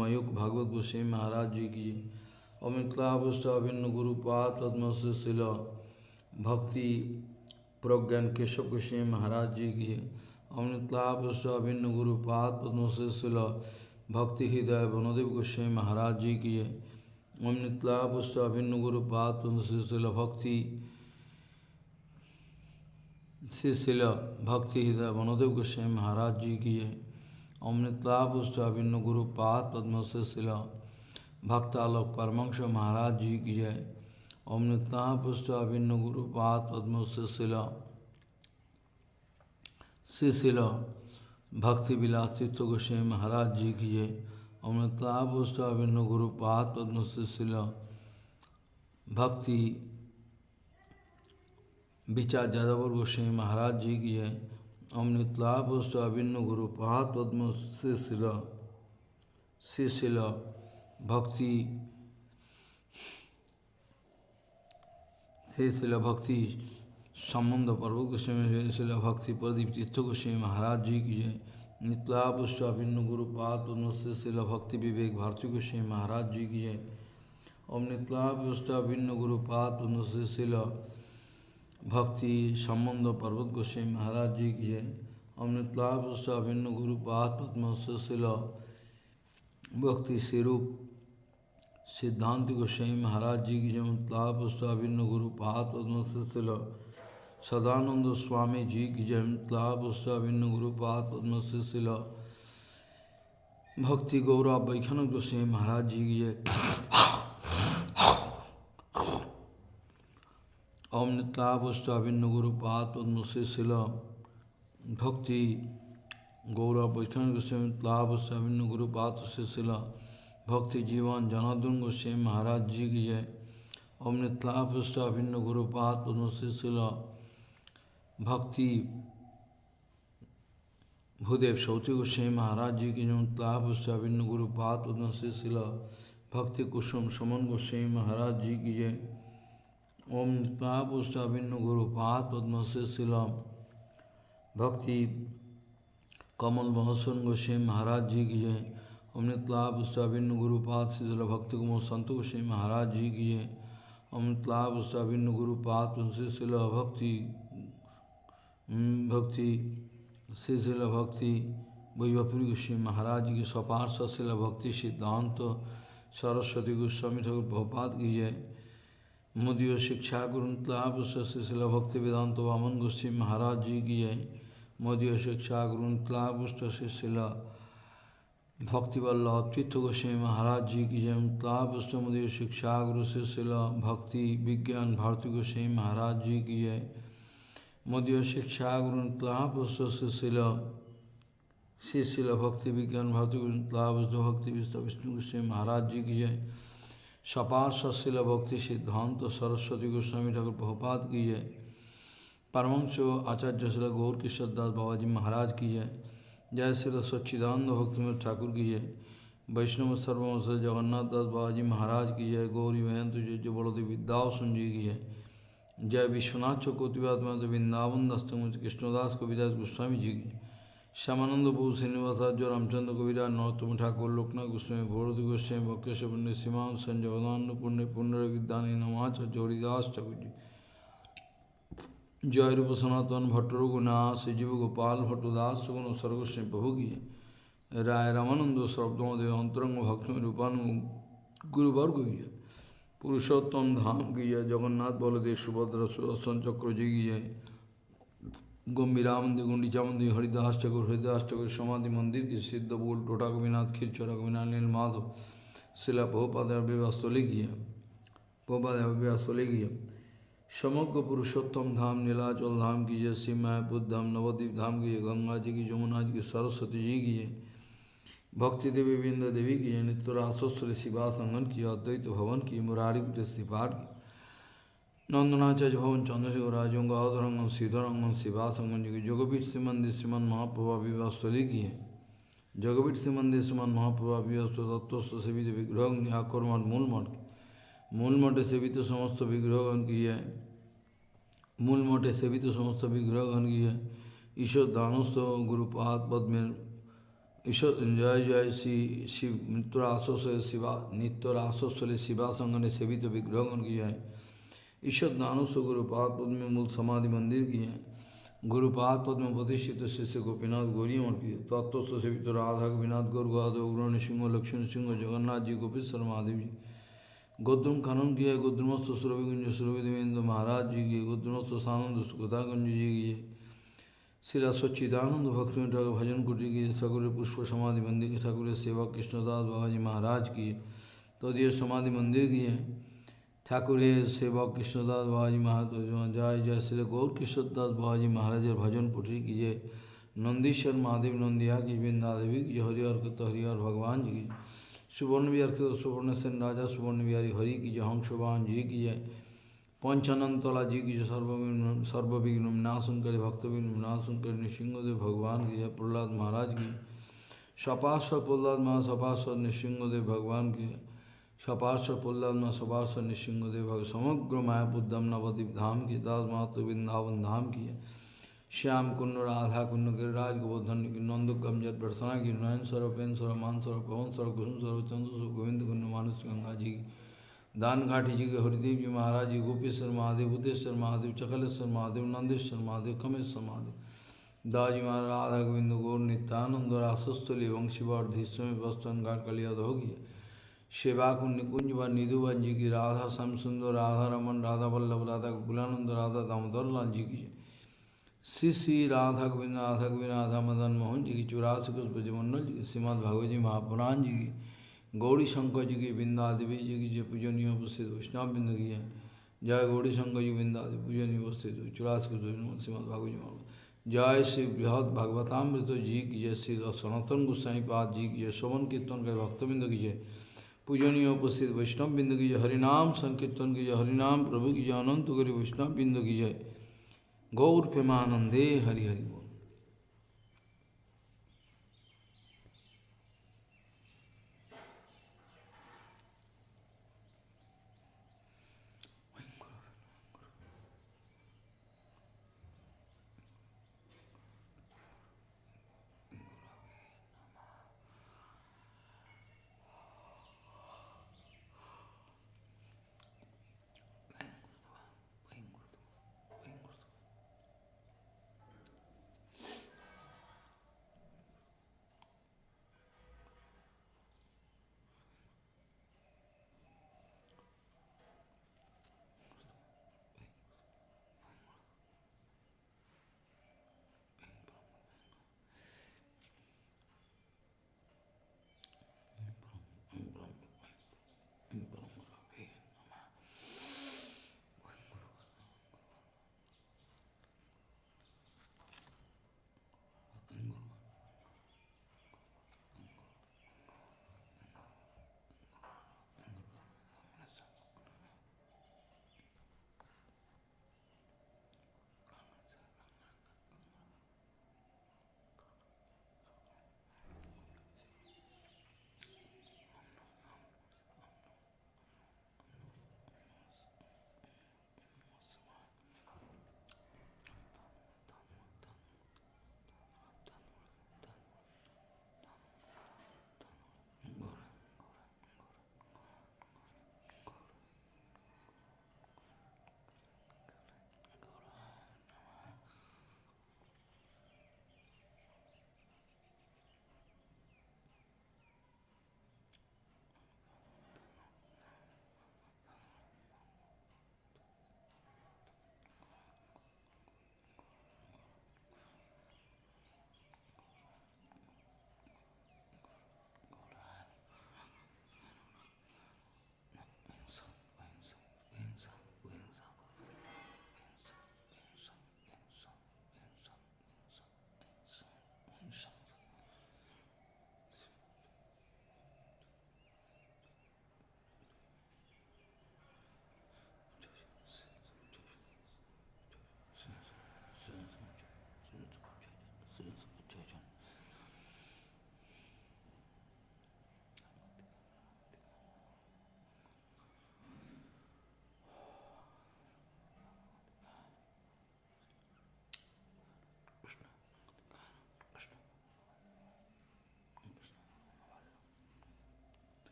मयूख भागवत गोस्वामी महाराज जी की। अमिताभुष्ट अभिन्न गुरुपाद पद्म से शिल भक्ति प्रज्ञान केशव गोस्वामी महाराज जी की। अमिताभुष्ट अभिन्न गुरुपाद पद्म से शिल भक्ति हृदय वनदेव गोस्वामी महाराज जी की। अमिताभुष्ट अभिन्न गुरुपाद पद्म से शिल भक्ति शिल भक्ति हृदय वनदेव गोस्वामी महाराज जी की। अमृतलाभुष्ट अभिन्न गुरुपाद पद्म से शिला भक्तालोक परमंश महाराज जी की जय। अमृतलाभुष्ट अभिन्न गुरुपाद पद्म से शिला भक्ति विलास चित्त गोस्वामी महाराज जी की जय। अमृतलाभुष्ट अभिन्न गुरुपाद पद्म से शिला भक्ति विचार यादव गोस्वामी महाराज जी की जय। अमृतलाभुष्ट अभिन्न गुरुपाद पद्म से शिला भक्ति संबंध पर्वत गोस्वामी शिला भक्ति प्रदीप तीर्थ गोस्वामी महाराज जी की जय। नितलाभुष्ट अभिन्न गुरुपाद पद्म से शिला भक्ति विवेक भारती गोस्वामी महाराज जी की जय। अमृतलाभुष्ट अभिन्न गुरुपाद पद्म से शिला भक्ति संबंध पर्वत गोस्वामी महाराज जी की जय। अमृतलाभुष्ट अभिन्न गुरुपाद पद्म से शिला भक्ति स्वरूप सिद्धांत गोस्वामी महाराज जी की जय। अमृतलाभुष्ट अभिन्न गुरुपाद पद्म से शिला सदानंद स्वामी जी की जय। अमृतलाभुष्ट अभिन्न गुरुपाद पद्म से शिला भक्ति गौरव वैष्णव गोस्वामी महाराज जी की जय। अमृतलाभुष्ट अभिन्न गुरुपाद पद्म से शिला भक्ति गौरव वैष्णव गोस्वामी। अमृतलाभुष्ट अभिन्न गुरुपाद से शिला भक्ति जीवन जनार्दन गोस्वामी महाराज जी की जय। अमृतलाभुष्ट अभिन्न गुरुपाद पद्म से शिला भक्ति भूदेव सौती गोस्वामी महाराज जी की जय। अमृतलाभुष्ट अभिन्न गुरुपाद पद्म से शिला भक्ति कुसुम सुमन गोस्वामी महाराज जी की जय। अमृतलाभुष्ट अभिन्न गुरुपाद पद्म से शिला भक्ति कमल महसन गोस्वामी महाराज जी की जय। अमृतलाभुष्ट अभिन्न गुरुपाद से शिला भक्ति कुमल संत गोस्वामी महाराज जी की जय। अमृतलाभुष्ट अभिन्न गुरुपाद पद्म से शिला भक्ति शिला भक्ति वैभवपुरी गोस्वामी महाराज जी की सपार्षद शिला भक्ति सिद्धांत सरस्वती गोस्वामी ठाकुर प्रभुपाद की जय। मोदीय शिक्षा गुरु अमृतलाभुष्ट से शिला भक्ति वेदांत वामन गोस्वामी महाराज जी की जय। मोदीय शिक्षा गुरु अमृतलाभुष्ट से शिला भक्ति वल्लभ तीर्थ गोस्वामी महाराज जी की जय। अमृतलाभुष्ट मोदीय शिक्षा गुरु से शिला भक्ति विज्ञान भारती गोस्वामी महाराज जी की जय। मोदीय शिक्षा गुरु अमृतलाभुष्ट से शिला भक्ति विज्ञान भारती अमृतलाभुष्ट भक्ति विष्णु गोस्वामी महाराज जी की जय। सपार्षद शिला भक्ति सिद्धांत सरस्वती गोस्वामी ठाकुर प्रभुपाद की जय। परमहंस आचार्य शिला गौर किशोर दास बाबा जी महाराज की जय। जय शिला सच्चिदानंद भक्तिमत ठाकुर की जय। वैष्णव सर्ववंश जगन्नाथ दास बाबा जी महाराज की जय। गौरी महंत जय बड़ोदेव विद्याभूषण जी की जय। जय विश्वनाथ चकोतिवाद वृंदावन दस्तम कृष्णदास कविराज गोस्वामी जी की। श्यामानंद प्रभु श्रीनिवासाचार्य रामचंद्र कविराज नरोत्तम ठाकुर लोकनाथ गोस्वामी भोरद गोस्वामी बकेश्वर पंडित सीमान सन जगदान पुण्य पुण्य विद्यानी नमाचार्य हरिदास ठाकुर जी। जय रूप सनातन भट्ट रघुनाथ जीव गोपाल भट्टदास सुगुण सर्वगोस्वामी प्रभु की जय। राय रामानंद सर्वदेव अंतरंग भक्त रूपानुग गुरुवर्ग की जय। पुरुषोत्तम धाम की जय। जगन्नाथ बलदेव सुभद्रा सुदर्शन चक्र जी की जय। गंभीरा मंदिर गुंडीचा मंदिर हरिदास ठाकुर समाधि मंदिर की सिद्ध बोल टोटा गोपीनाथ खीरचोरा गोपीनाथ नील माधव शिला बहुपाद व्यवस्थले की है। बहुपाद व्यवस्थले की है। समग्र पुरुषोत्तम धाम नीलाचल धाम की जय। श्री मायापुर धाम नवद्वीप धाम की जय। गंगा जी की जमुना जी की सरस्वती जी की जय। भक्ति देवी वृंदा देवी की जय। नित्य रासोस्वरी शिवा संगन की अद्वैत भवन की मुरारी श्रीपाठ की नंदनाचार्य भवन चंद्रशेखर राजों गौधरंगम श्रीधरंगम शिवा संगम जी की। जोगपीठ श्री मंदिर श्रीमन महाप्रभा विवास्तली की है। जगपीठ श्री मंदिर श्रीमन महाप्रभा विवास्त तत्व सेवित विग्रह आकर मठ मूल मठ मूल मठे सेवित समस्त विग्रहगण की है। मूल मठे सेवित समस्त विग्रहगण की है। ईश्वर दानस्थ गुरुपाद पद्मे ঈশ্বর জয় জয় শ্রী শিব নিত্যরাসলে শিবা নিত্যরাসলে শিবা সঙ্গনে সেবিত বিগ্রহগণ की जय। ईश्वर दानुष गुरुपाद पद्म मूल समाधि मंदिर की जय। गुरुपाद पद्म प्रतिष्ठित शिष्य गोपीनाथ गौरी अमर की तत्व सेवित राधा गोपीनाथ गौरगाद उग्र नृसिंह लक्ष्मण सिंह जगन्नाथ जी गोपेश्वर महादेव जी। गोद्रुम खनन किया गोद्रुमस्थ सुरभि कुंज सुरभि देवेंद्र महाराज जी की गोद्रुमस्थ सानंद सुगता कुंज जी की जय। श्री सच्चिदानंद भक्ति ठाकुर भजन कुटी की ठाकुर पुष्प समाधि मंदिर के ठाकुर सेवा कृष्णदास बाबा जी महाराज की तदीय समाधि मंदिर की है। ठाकुर सेवा कृष्णदास बाबा जी महाराज जय जय श्री गौर कृष्णदास बाबा जी महाराज भजन कुटी कीजिए। नंदीश्वर महादेव नंदिया की वृंदा देवी की हरिहर कृत हरिहर भगवान जी की। सुवर्ण विहार कृत सुवर्ण सेन राजा सुवर्ण विहारी हरि की जय। हंसवान जी की जय। पंचानंतला जी की जो सर्वविघ्न विनाशन करे भक्तविघ्न विनाशन करे नृसिंहदेव भगवान की जय। प्रहलाद महाराज की सपार्श्व प्रहलाद महा सपार्श्व नृसिंहदेव भगवान की सपार्श्व प्रहलाद महा सपार्श्व नृसिंहदेव भगवान समग्र मायापुद्धम नवद्वीप धाम की दास मातृ वृंदावन धाम की है। श्याम कुंड राधा कुंड गिरिराज गोवर्धन की नंदुकम जट बरसाना की नयन स्वरूप पेन स्वरूप मान स्वरूप पवन स्वरूप कुसुम स्वरूप चंद्र स्वरूप गोविंद कुंड मानस गंगा जी की दान घाटी जी के हरिदेव जी महाराज जी गोपेश्वर महादेव भूतेश्वर महादेव चकलेश्वर महादेव नंदेश्वर महादेव कमेश्वर महादेव दाजी महाराज राधा गोविंद गौर नित्यानंद रासस्थली वंशीवर्धीस्वमी वस्तन घाट कलिया होगी। सेवा कुंड निकुंज व निधुवन जी की राधा श्याम सुंदर राधा रमन राधा वल्लभ राधा गोकुलानंद राधा दामोदर लाल जी की श्री श्री राधा गोविंद राधा मदन मोहन जी की 84 कुछ ब्रजमंडल जी की श्रीमद भागवत जी महापुराण जी की गौरी शंकर जी की बिंदा देवी जी की जय पूजनीय उपस्थित वैष्णव बिंद की है। जय गौरी शंकर जी बिंदा देवी पूजनीय उपस्थित 84 कुछ श्रीमद भागवत जी महापुराण। जय श्री बृहद भागवतामृत जी की जय। श्री सनातन गोसाई पाद जी की जय। शोभन कीर्तन कर भक्तबिंद की जय। पूजनीय उपस्थित वैष्णव बिंद की जय। हरिनाम संकीर्तन की जय। हरिनाम प्रभु की जय। अनंत गरी वैष्णव बिंद की जय। गौर प्रेमानंदे हरि हरि बोल।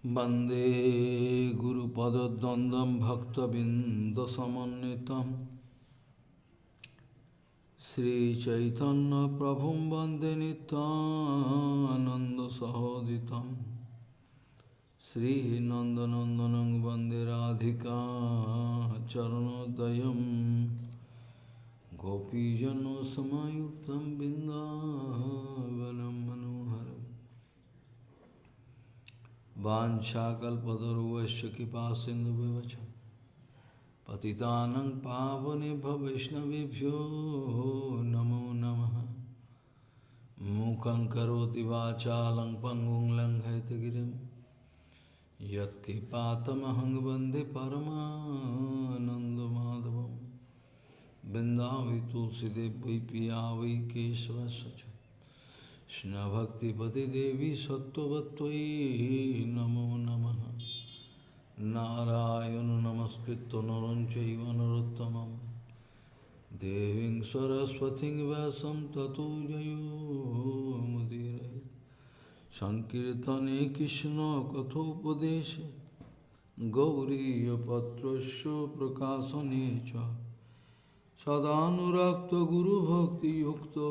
Bande Guru Padadandam Bhakta Bindasamanitam Sri Chaitanya Prabhum Bande Nityananda Sahoditam Sri Nandanandanang Bande Radhika Charanodayam Gopijano Samayuktam Bindavanam Manoharam Vanchakalpataruvasya Kipasindhu Patitanang Pavanebhyo Vaishnavebhyo Namo Namaha Mukhaṁ Karoti Vācālaṁ Pangung Langhayatagirim Yatti Patamahang Vande Paramananda Madhavam Bindavi Tulsidevi Piyavi Kesavasacha Shna Bhakti Pati Devi Sattvatvai Namo Namaha Narayana Namaskritta Naram Chaiva Narottamam Deving Saraswating Vyasam Tato Jayo Mudire Sankirtane Krishna Kathopadeshe Gauriya Patrasya Prakasanecha Sadhanurakta Guru Bhakti Yukta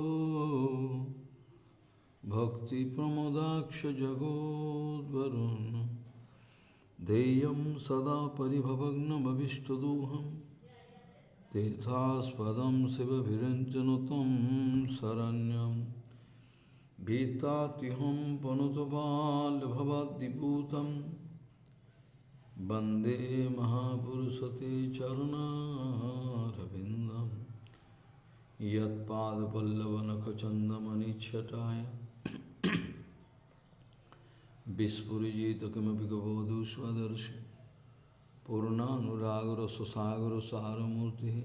Bhakti Pramodaksha Jagod Varuna Deyam Sada Paribhavagna Bhavishtaduham Tethaspadam Siva Viranjanatam Saranyam Bhitatiham Panutapal Bhavadibhutam Bande Mahapurusate Charana Ravindam Yat Pada Pallavanaka Chandamani Chataya Vispurijita Kimapi Gavodu Swadarshi Purnanuragra Sasagra Saramurti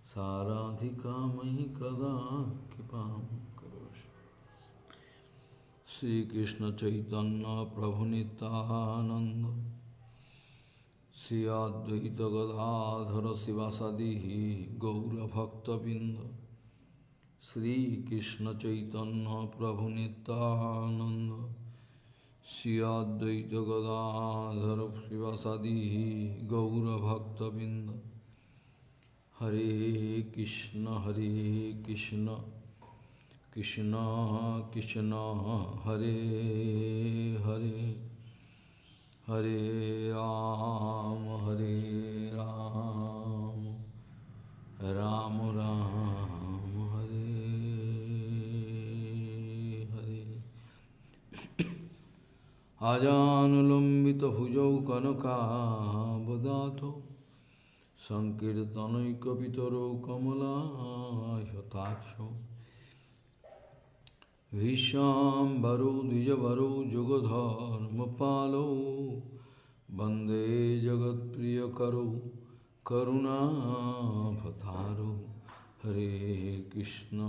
Saradhika Mahi Kada Kipam Karoshi Sri Krishna Chaitanya Prabhu Nityananda Sri Advaita Gadadhara Sivasadihi Gaura Bhakta Binda Sri Krishna Chaitanya Prabhu Nityananda Sri Advaita Gadadhara Sivasadihi Gaura Bhakta Binda Hare Krishna Krishna Krishna Hare Hare Hare Ram Ram Ram Hare Hare Ajanulambita Bhujau Kanaka Badato Sankirtanaikapitaro Kamala Yataksho Vishambaro Dijavaro Jugadharma Palo Bande Jagat Priyakaro Karuna Bhataro Hare Krishna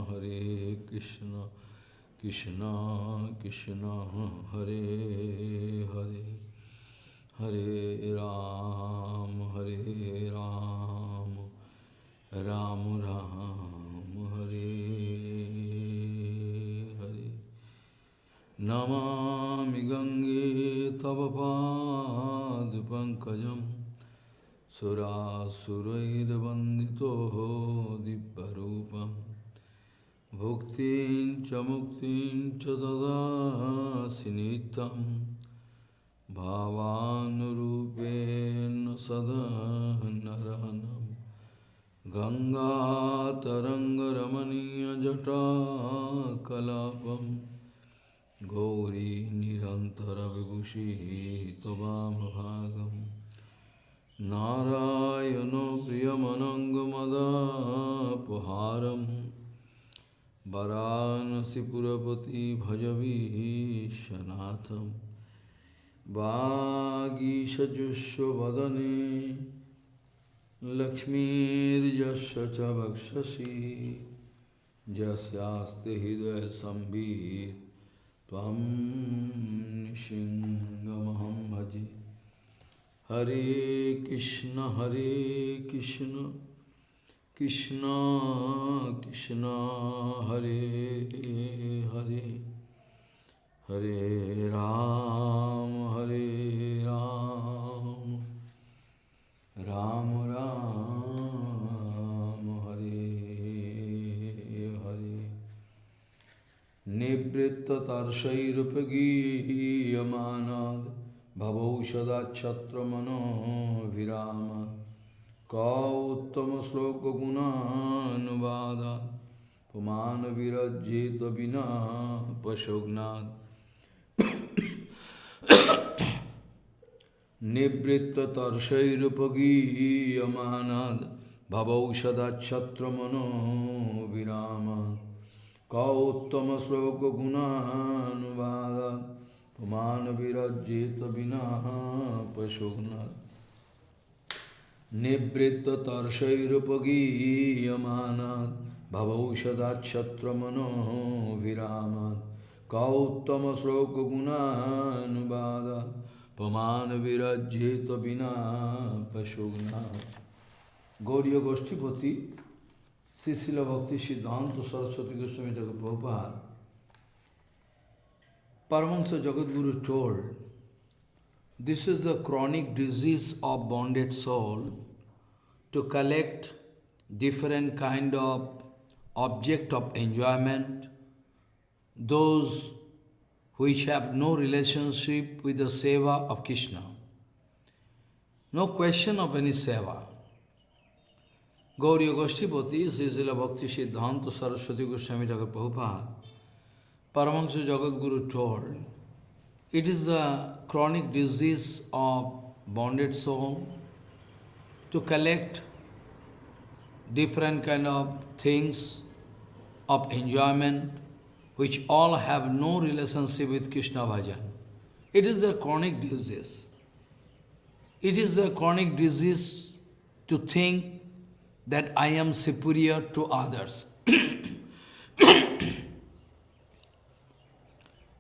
Krishna Krishna Hare Hare Hare Ram Ram Ram Hare Hare Namami Gange Tava Pad Pankajam Surasurairvandito Dibbarupam Bhuktin cha dada sinitam Bhavanurupena sada naranam Ganga taranga ramaniya jata kalapam Gauri nirantara vibhushi tobam bhagam Narayano priyamanangamada puharam Varanasi Purapati Bhajavishanatham Vāgīśajusya vadane Lakshmir jasya cha vakshasi Jasyaste hidaya sambhir Tvam nishingamaham bhaji Hare Krishna Krishna Krishna Hare Hare Hare Ram, Hare Ram, Ram Ram, Hare Hare. Nivritta tarshairupagi yamanad bhavaushada chatramano virama kauttama sloka gunanuvada pumana virajeta vina pashognad. Nivritta tarshairupagi yamanad bhavaushada chatramano virama kauttama sloka gunanuvada pumana virajeta vina pashognad. Nivritta tarshairupagi yamanad bhavaushada chatramano virama kauttama sloka gunanuvada pamana virajeta vina pashogna. Gauriya Goshtipati, Srila Bhakti Siddhanta Saraswati Goswami Thakur Prabhupada, Paramahansa Jagadguru told, this is the chronic disease of bonded soul, to collect different kind of object of enjoyment, those which have no relationship with the seva of Krishna. No question of any seva. Gauriya Goshtipati, Srila Bhakti Siddhanta Saraswati Goswami Thakur Prabhupada, Paramahansa Jagadguru told, it is the chronic disease of bonded soul to collect different kind of things of enjoyment which all have no relationship with Krishna bhajan. It is a chronic disease. It is a chronic disease to think that I am superior to others.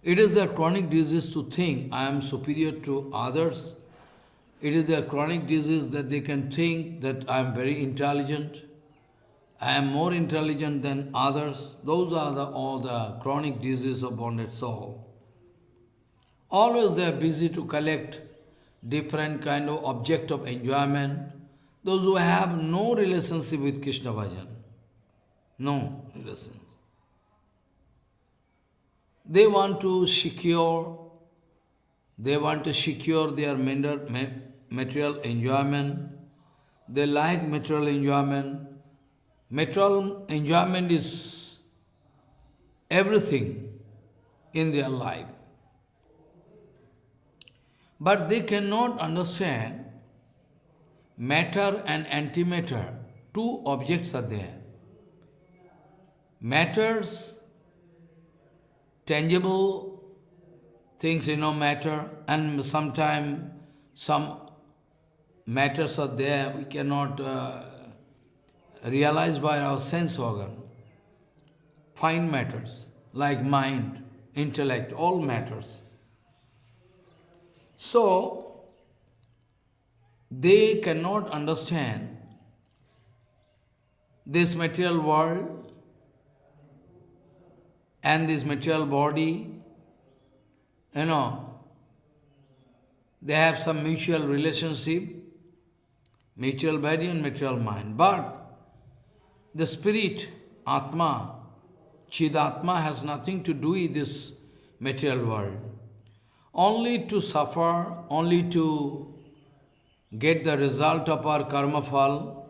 It is a chronic disease to think I am superior to others. It is a chronic disease that they can think that I am very intelligent. I am more intelligent than others. Those are all the chronic diseases of bonded soul. Always they are busy to collect different kind of object of enjoyment. Those who have no relationship with Krishna bhajan. No relationship. They want to secure their material enjoyment. They like material enjoyment. Material enjoyment is everything in their life. But they cannot understand matter and antimatter. Two objects are there. Matters, tangible things, matter, and sometimes some matters are there we cannot realize by our sense organ. Fine matters, like mind, intellect, all matters. So, they cannot understand this material world and this material body, they have some mutual relationship, material body and material mind. But the spirit, Atma, Chidatma has nothing to do with this material world. Only to suffer, only to get the result of our karma phal,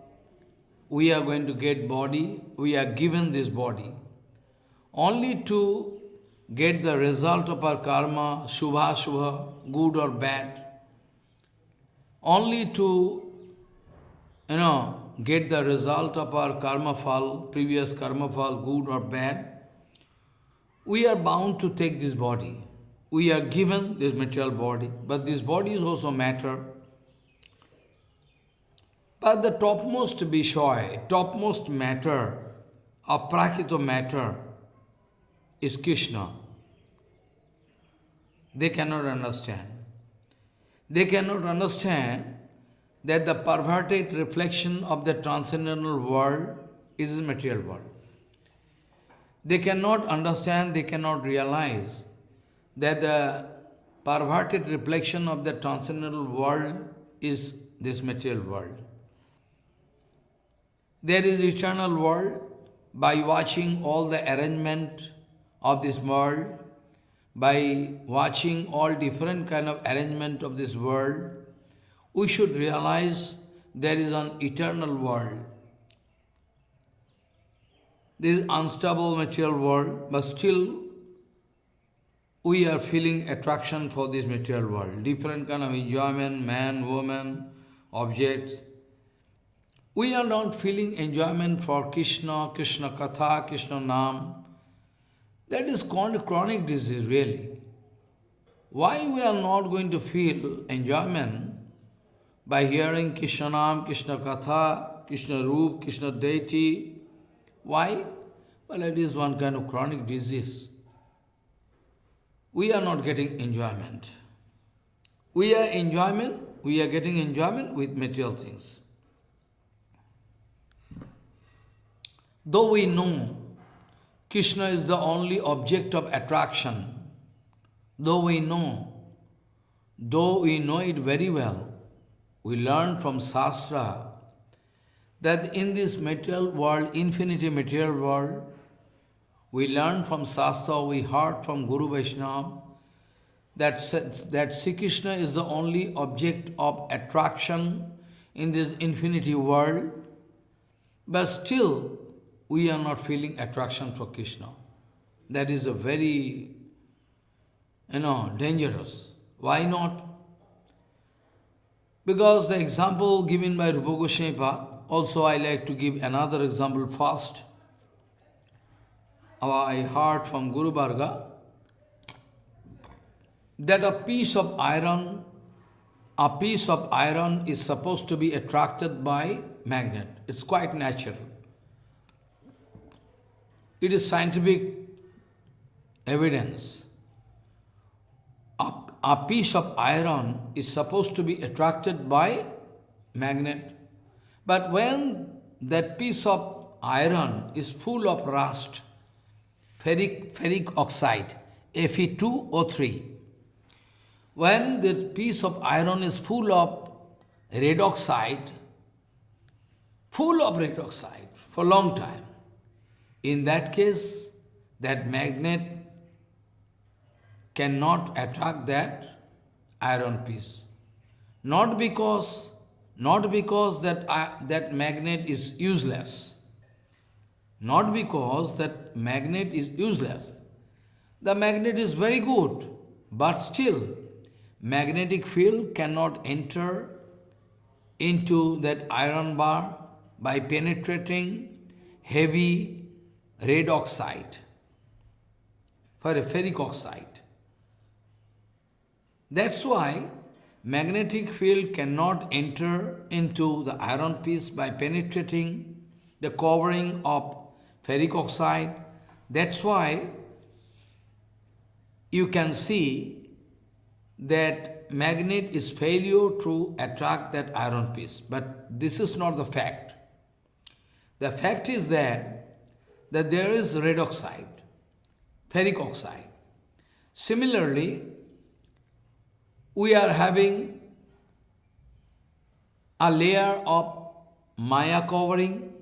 we are going to get body, we are given this body. Only to get the result of our karma, shubha, shubha, good or bad. Only to, get the result of our karma phal, previous karma phal, good or bad. We are bound to take this body. We are given this material body, but this body is also matter. But the topmost Vishoy, topmost matter, aprakita matter, is Krishna. They cannot understand. They cannot understand that the perverted reflection of the transcendental world is the material world. They cannot understand, they cannot realize that the perverted reflection of the transcendental world is this material world. There is eternal world. By watching all the arrangement of this world, by watching all different kind of arrangement of this world, we should realize there is an eternal world. This unstable material world, but still we are feeling attraction for this material world. Different kind of enjoyment, man, woman, objects. We are not feeling enjoyment for Krishna, Krishna Katha, Krishna Nam. That is called chronic disease, really. Why we are not going to feel enjoyment by hearing Krishna Nam, Krishna Katha, Krishna Roop, Krishna Deity? Why? Well, it is one kind of chronic disease. We are not getting enjoyment. We are getting enjoyment with material things. Though we know Krishna is the only object of attraction, though we know it very well, we learn from Shastra that in this material world, infinity material world, we learn from Shastra, we heard from Guru Vaishnava, that Sri Krishna is the only object of attraction in this infinity world, but still we are not feeling attraction for Krishna. That is a very, dangerous. Why not? Because the example given by Rupa Goswami Pad, also I like to give another example first. I heard from Guru Varga that a piece of iron is supposed to be attracted by magnet. It's quite natural. It is scientific evidence. A piece of iron is supposed to be attracted by magnet. But when that piece of iron is full of rust, ferric oxide, Fe2O3, when the piece of iron is full of red oxide for a long time, in that case, that magnet cannot attract that iron piece. Not because that magnet is useless. Not because that magnet is useless. The magnet is very good, but still, magnetic field cannot enter into that iron bar by penetrating heavy red oxide, for a ferric oxide. That's why magnetic field cannot enter into the iron piece by penetrating the covering of ferric oxide. That's why you can see that magnet is failure to attract that iron piece. But this is not the fact. The fact is that there is red oxide, ferric oxide. Similarly, we are having a layer of Maya covering.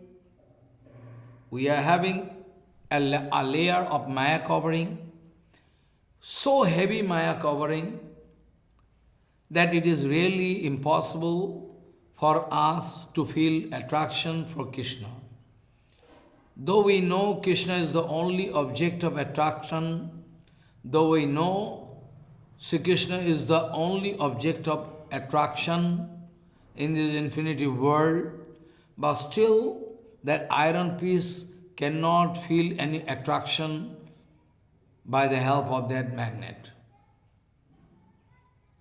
We are having a layer of Maya covering, so heavy Maya covering that it is really impossible for us to feel attraction for Krishna. Though we know Krishna is the only object of attraction, though we know Sri Krishna is the only object of attraction in this infinity world, but still that iron piece cannot feel any attraction by the help of that magnet.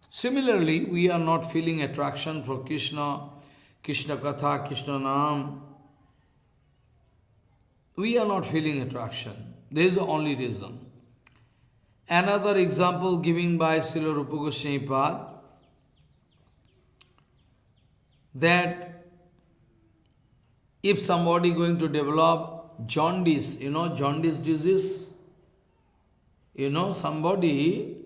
Similarly, we are not feeling attraction for Krishna, Krishna Katha, Krishna Nam. We are not feeling attraction. This is the only reason. Another example given by Srila Rupa Goswami Pad, that if somebody going to develop jaundice, jaundice disease, somebody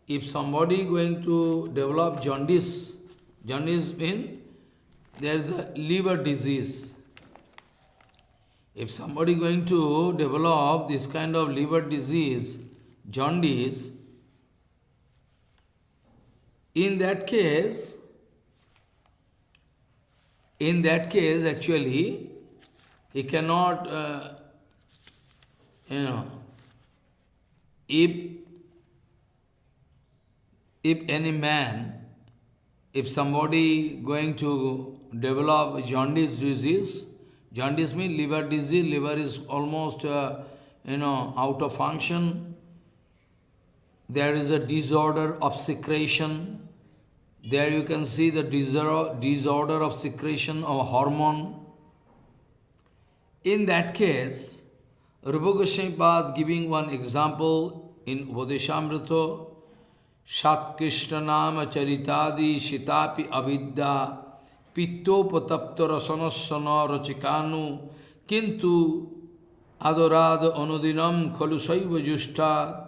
if somebody going to develop jaundice means there is a liver disease. If somebody going to develop this kind of liver disease, jaundice, in that case actually, he cannot, if any man, if somebody going to develop jaundice disease, jaundice means liver disease, liver is almost, out of function. There is a disorder of secretion. There you can see the disorder of secretion of hormone. In that case, Rupa Goswami Pad giving one example in Upadeshamrita, Shat Krishna Nama Charitadi Shitapi Avidya Pittopatapta Rasanasana Rachikanu Kintu Adorad Anudinam Khalusaiva Justa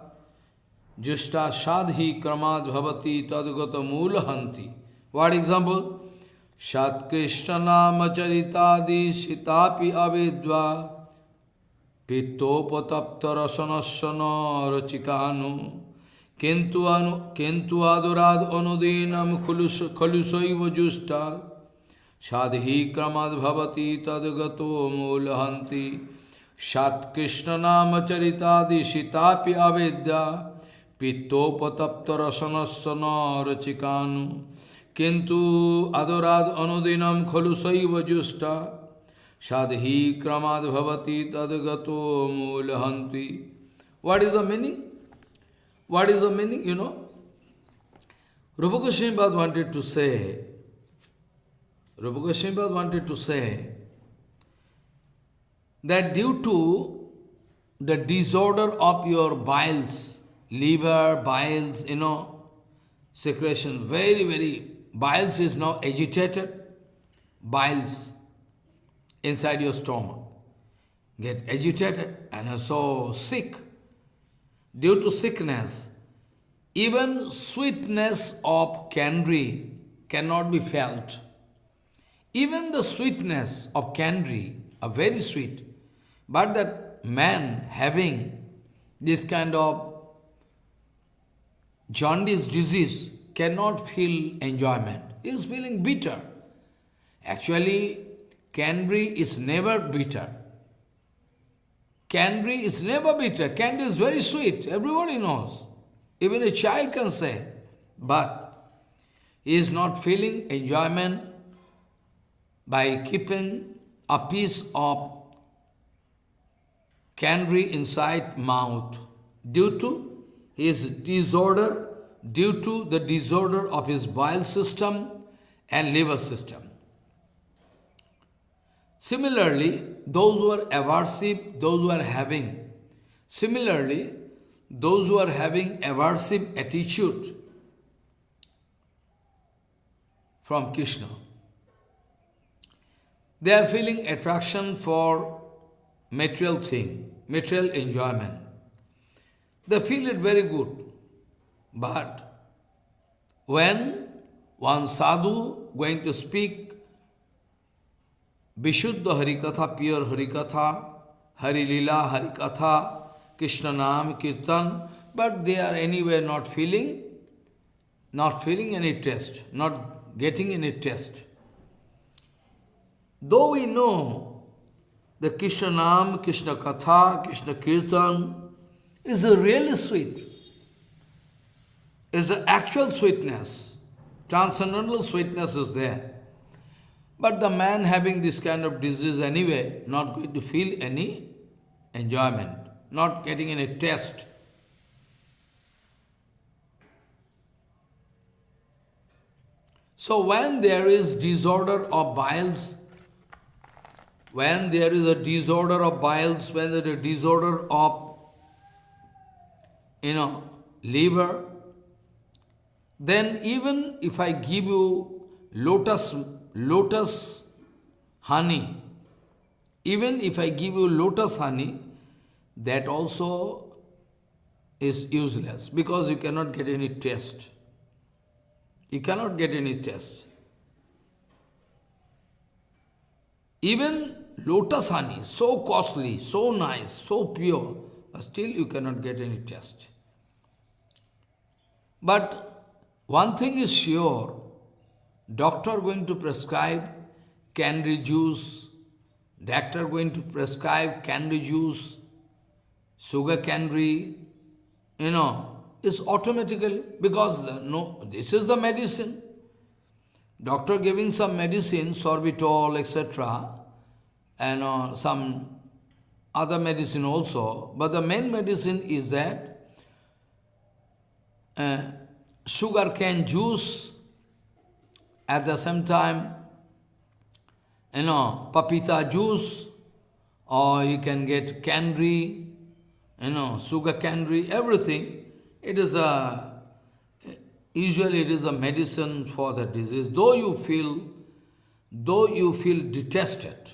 Shadhi Kramad Bhavati Tadgata Mulahanti. What example? Shat Krishna Nama Charitadi Shitapi Avidya Pittopatapta Rasanasana Rachikanu Kentu Adorad Anudinam Khalusaiva Justa Shadhi Kramad Bhavati Tadgato Mulahanti. Shat Krishna Nama Charitadi Shitapi Avidya Pittopatapta Rasanasana Rachikanu Kintu Adorad Anudinam Khalusaiva Justa Shadhi Kramad Bhavati Tadgato Mulahanti. What is the meaning? What is the meaning? Rupa Goswami Pad wanted to say that due to the disorder of your biles, liver, biles, secretion, biles is now agitated, biles inside your stomach get agitated and are so sick. Due to sickness, even sweetness of candy cannot be felt. Even the sweetness of candy are very sweet, but that man having this kind of jaundice disease cannot feel enjoyment. He is feeling bitter. Actually, candy is never bitter. Candy is never bitter. Candy is very sweet. Everybody knows. Even a child can say. But he is not feeling enjoyment by keeping a piece of candy inside mouth due to his disorder, due to the disorder of his bile system and liver system. Similarly, those who are aversive, those who are having aversive attitude from Krishna, they are feeling attraction for material thing, material enjoyment. They feel it very good. But when one sadhu going to speak Vishuddha HariKatha, pure HariKatha, Hari Lila, HariKatha, Krishna Nam, Kirtan, but they are anyway not feeling any taste, not getting any taste. Though we know the Krishna Nam, Krishna Katha, Krishna Kirtan is a really sweet, is the actual sweetness, transcendental sweetness is there. But the man having this kind of disease anyway, not going to feel any enjoyment, not getting any taste. So when there is disorder of biles, when there is a disorder of biles, when there is a disorder of, liver, then even if I give you lotus honey, even if I give you lotus honey, that also is useless because you cannot get any taste. You cannot get any taste. Even lotus honey, so costly, so nice, so pure, but still you cannot get any taste. But one thing is sure, doctor going to prescribe candy juice, doctor going to prescribe candy juice, sugar candy, is automatically, because no, this is the medicine. Doctor giving some medicine, sorbitol, etc., and some other medicine also, but the main medicine is that sugar cane juice, at the same time, papita juice, or you can get candy, sugar candy, everything. It is usually it is a medicine for the disease. Though you feel detested,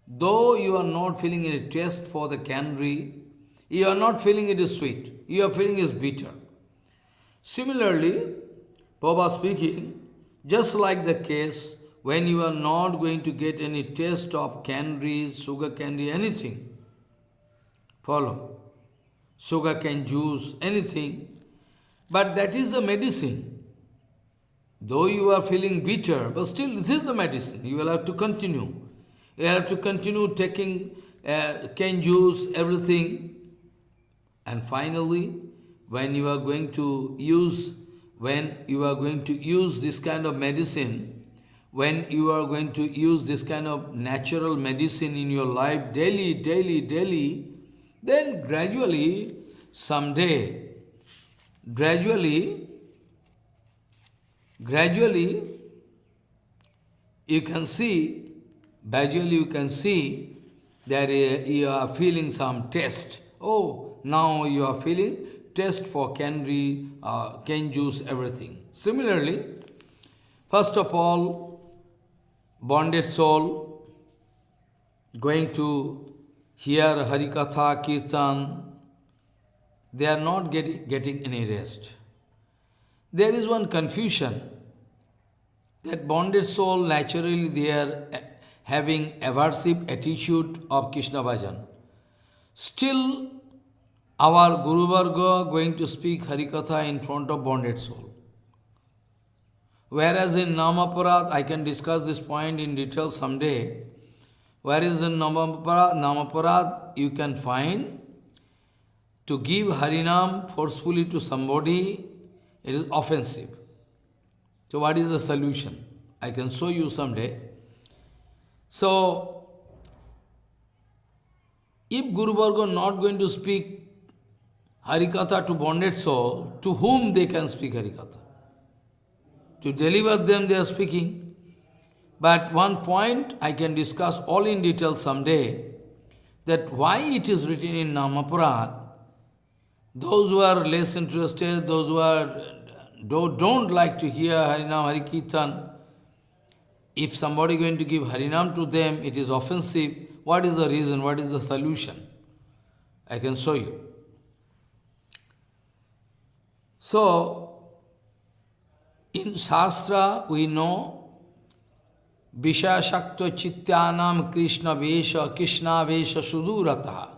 though you are not feeling any taste for the candy, you are not feeling it is sweet, you are feeling it is bitter. Similarly, Baba speaking, just like the case when you are not going to get any taste of candy, sugar candy, anything, follow, sugar cane juice, anything, but that is the medicine. Though you are feeling bitter, but still this is the medicine. You will have to continue. You have to continue taking cane juice, everything. And finally, when you are going to use this kind of medicine, when you are going to use this kind of natural medicine in your life daily, then gradually, someday, gradually, you can see that you are feeling some taste. Oh, now you are feeling taste for candy, cane juice, everything. Similarly, first of all, bonded soul going to hear HariKatha, Kirtan, they are not getting any rest. There is one confusion that bonded soul, naturally they are having aversive attitude of Krishna Bhajan. Still, our Guru Varga going to speak Harikatha in front of bonded soul. Whereas in Namaparad, I can discuss this point in detail someday, whereas in Namaparad you can find to give Harinam forcefully to somebody, it is offensive. So what is the solution? I can show you someday. So, if Guru Varga not going to speak Harikatha to bonded soul, to whom they can speak Harikatha? To deliver them they are speaking. But one point I can discuss all in detail someday, that why it is written in Namaparad. Those who are less interested, those who don't like to hear Harinam, Harikirtan, if somebody going to give Harinam to them, it is offensive. What is the reason? What is the solution? I can show you. So, in Shastra, we know Vishaya Shakta Chityanam Krishna Vesha Sudurata.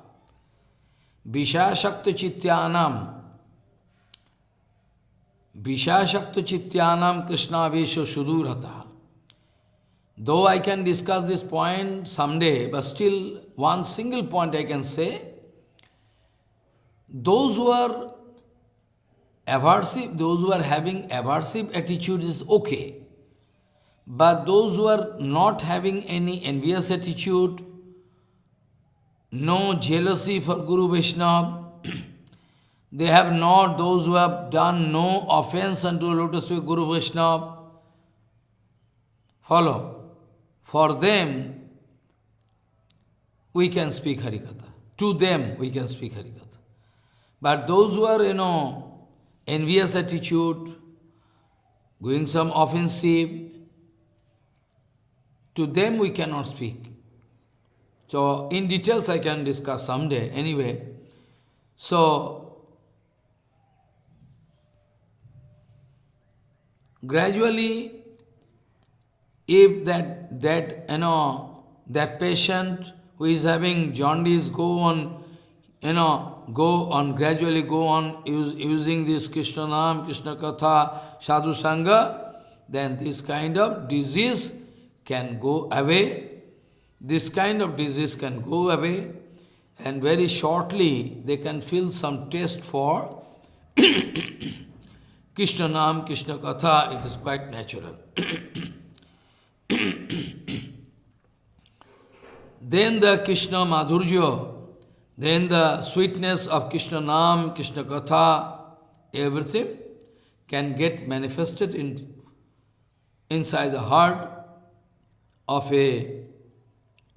Vishaya Shakta Chityanam Krishna Vesha Sudurata. Though I can discuss this point someday, but still one single point I can say, those who are aversive, those who are having aversive attitude is okay. But those who are not having any envious attitude, no jealousy for Guru Vaishnava, they have not, those who have done no offense unto lotus feet Guru Vaishnava, follow. For them, we can speak Harikatha. To them, we can speak Harikatha. But those who are, envious attitude, going some offensive, to them we cannot speak. So, in details I can discuss someday, anyway. So, Gradually, if that patient who is having jaundice gradually go on using this Krishna Nam, Krishna Katha, Sadhu Sangha, then this kind of disease can go away. This kind of disease can go away, and very shortly they can feel some taste for Krishna Nam, Krishna Katha. It is quite natural. Then the Krishna Madhurya, then the sweetness of Krishna Nam, Krishna Katha, everything can get manifested inside the heart of a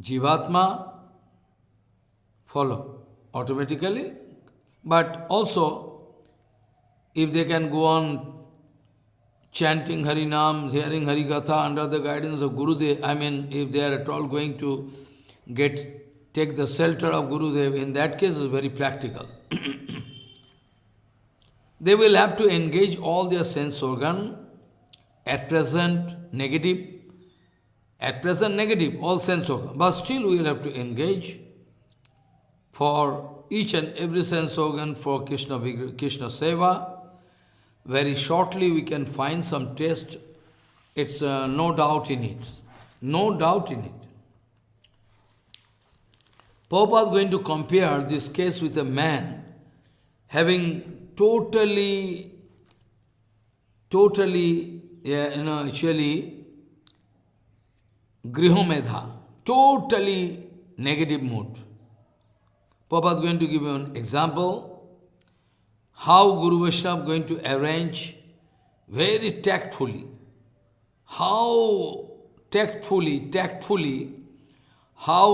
Jivatma, follow automatically. But also, if they can go on chanting Harinam, hearing HariKatha under the guidance of Gurudev, if they are at all going to take the shelter of Gurudev, in that case it's very practical. They will have to engage all their sense organ, at present negative, all sense organ, but still we will have to engage for each and every sense organ for Krishna Seva. Very shortly we can find some taste. It's no doubt in it. No doubt in it. Prabhupada is going to compare this case with a man having totally, actually, grihomedha, totally negative mood. Prabhupada is going to give you an example how Guru Vaishnava going to arrange very tactfully, how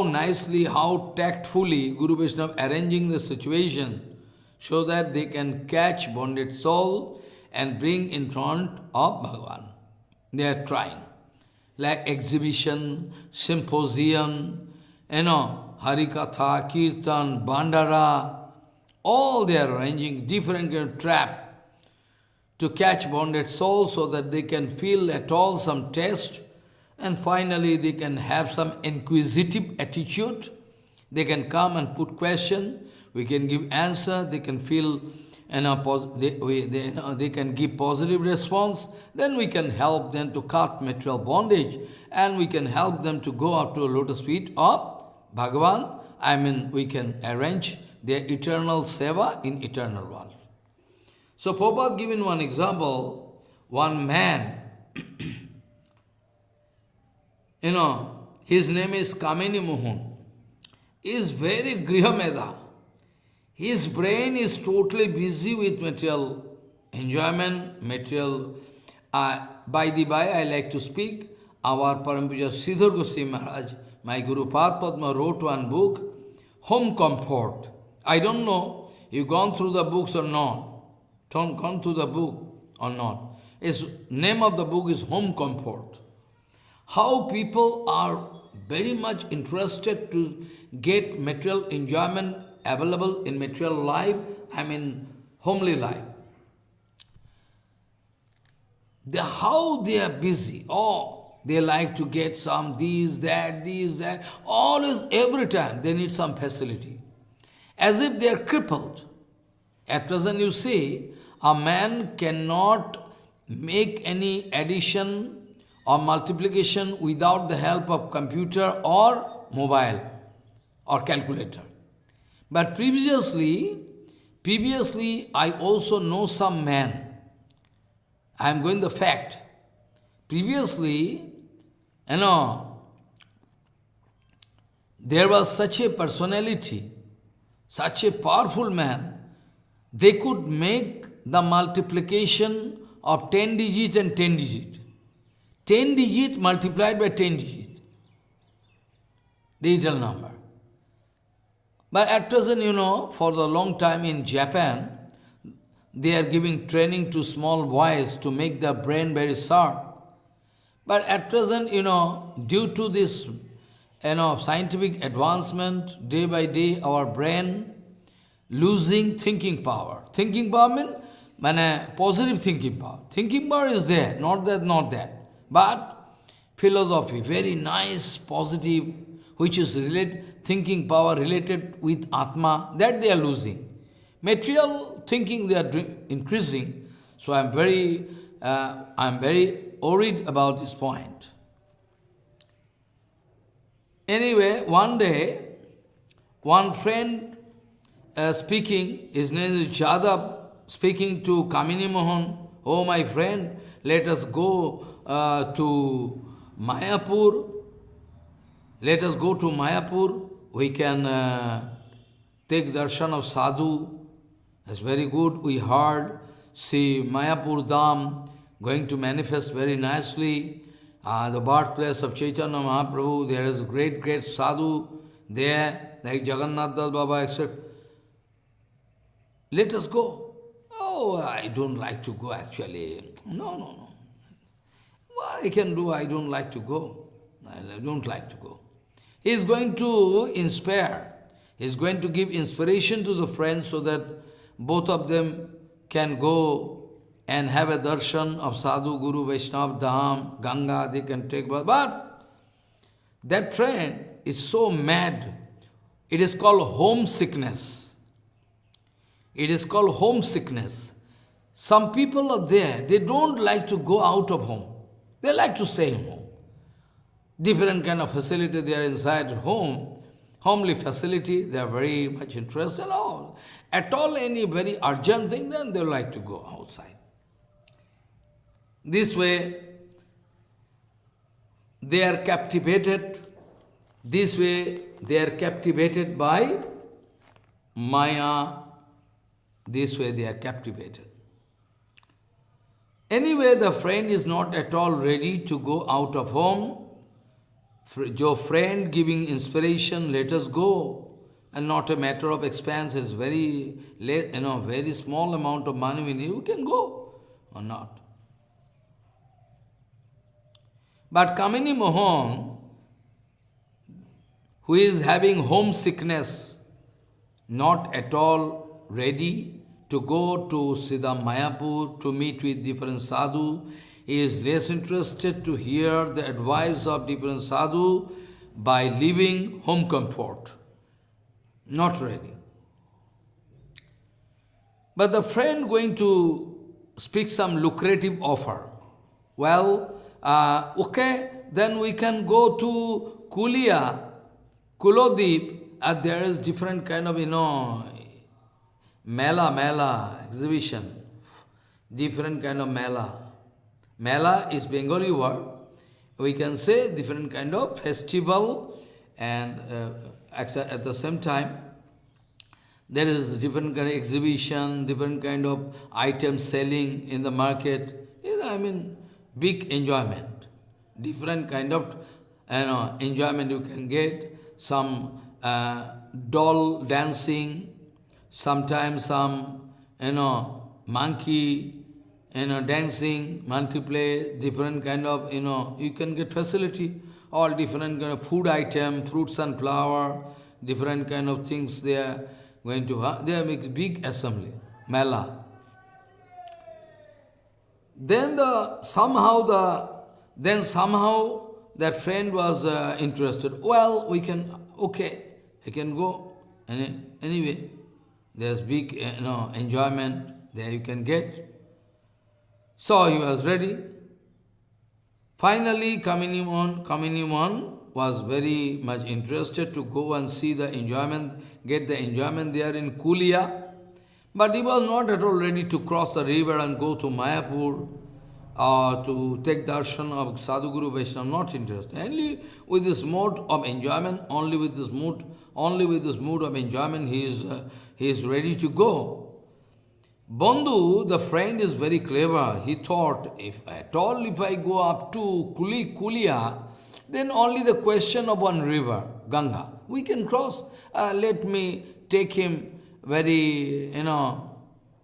nicely, how tactfully Guru Vaishnava arranging the situation so that they can catch bonded soul and bring in front of Bhagavan. They are trying. Like exhibition, symposium, HariKatha, Kirtan, Bandara, all they are arranging different kind of trap to catch bonded souls so that they can feel at all some taste, and finally they can have some inquisitive attitude. They can come and put question, we can give answer, they can feel, they can give positive response, then we can help them to cut material bondage, and we can help them to go up to the lotus feet of Bhagavan. We can arrange their eternal seva in eternal world. So Prabhupada given one example, one man, his name is Kamini Mohan, is very grihomedha. His brain is totally busy with material enjoyment, material. By the by, I like to speak, our Parampuja Sridhar Goswami Maharaj, my Guru Padma wrote one book, Home Comfort. I don't know, you gone through the books or not, gone through the book or not. Its name of the book is Home Comfort. How people are very much interested to get material enjoyment available in material life, homely life. How they are busy. They like to get some this, that, always, every time they need some facility. As if they are crippled. At present you see, a man cannot make any addition or multiplication without the help of computer or mobile or calculator. But previously I also know some man. I am going the fact. Previously, there was such a personality, such a powerful man, they could make the multiplication of 10 digits and 10 digits. 10 digits multiplied by 10 digits. Digital number. But at present, for the long time in Japan, they are giving training to small boys to make their brain very sharp. But at present, due to this scientific advancement, day by day, our brain losing thinking power. Thinking power means positive thinking power. Thinking power is there, not that, not that. But philosophy, very nice, positive, which is thinking power related with Atma, that they are losing. Material thinking they are increasing. So I am very worried about this point. Anyway, one day, one friend speaking, his name is Jadav, speaking to Kamini Mohan, oh my friend, let us go to Mayapur. Let us go to Mayapur. We can take darshan of sadhu. That's very good. We heard, see Mayapur Dham going to manifest very nicely. The birthplace of Chaitanya Mahaprabhu, there is a great, great sadhu there, like Jagannath Das Baba, etc. Let us go. Oh, I don't like to go actually. No. What I can do, I don't like to go. I don't like to go. He is going to inspire. He is going to give inspiration to the friends so that both of them can go and have a darshan of Sadhu, Guru, Vaishnava, Dham, Ganga, they can take bath. But that friend is so mad. It is called homesickness. It is called homesickness. Some people are there, they don't like to go out of home. They like to stay in home. Different kind of facility they are inside home, homely facility, they are very much interested in all. At all any very urgent thing, then they like to go outside. This way, they are captivated. This way, they are captivated by Maya. This way, they are captivated. Anyway, the friend is not at all ready to go out of home. Your friend giving inspiration, let us go, and not a matter of expense, it's very, very small amount of money we need, you can go or not. But Kamini Mohan, who is having homesickness, not at all ready to go to Siddha Mayapur to meet with different sadhu, he is less interested to hear the advice of different sadhu by leaving home comfort. Not ready. But the friend going to speak some lucrative offer. Well, okay, then we can go to Kulodip, there is different kind of, Mela, exhibition, different kind of Mela. Mela is Bengali word. We can say different kind of festival, and at the same time, there is different kind of exhibition, different kind of items selling in the market. Big enjoyment. Different kind of enjoyment you can get. Some doll dancing, sometimes some monkey dancing, monkey play, different kind of you can get facility. All different kind of food item, fruits and flower, different kind of things they are going to have. They are a big assembly, Mela. Then somehow that friend was interested. Well, we can, okay, I can go. Anyway, there's big enjoyment there you can get. So he was ready. Finally, Kamini Mohan was very much interested to go and see the enjoyment, get the enjoyment there in Kulia. But he was not at all ready to cross the river and go to Mayapur or to take darshan of Sadhu Guru Vaishnava, not interested. Only with this mode of enjoyment, only with this mood of enjoyment, he is ready to go. Bandhu, the friend, is very clever. He thought, if I go up to Kulia, then only the question of one river, Ganga, we can cross. Let me take him very,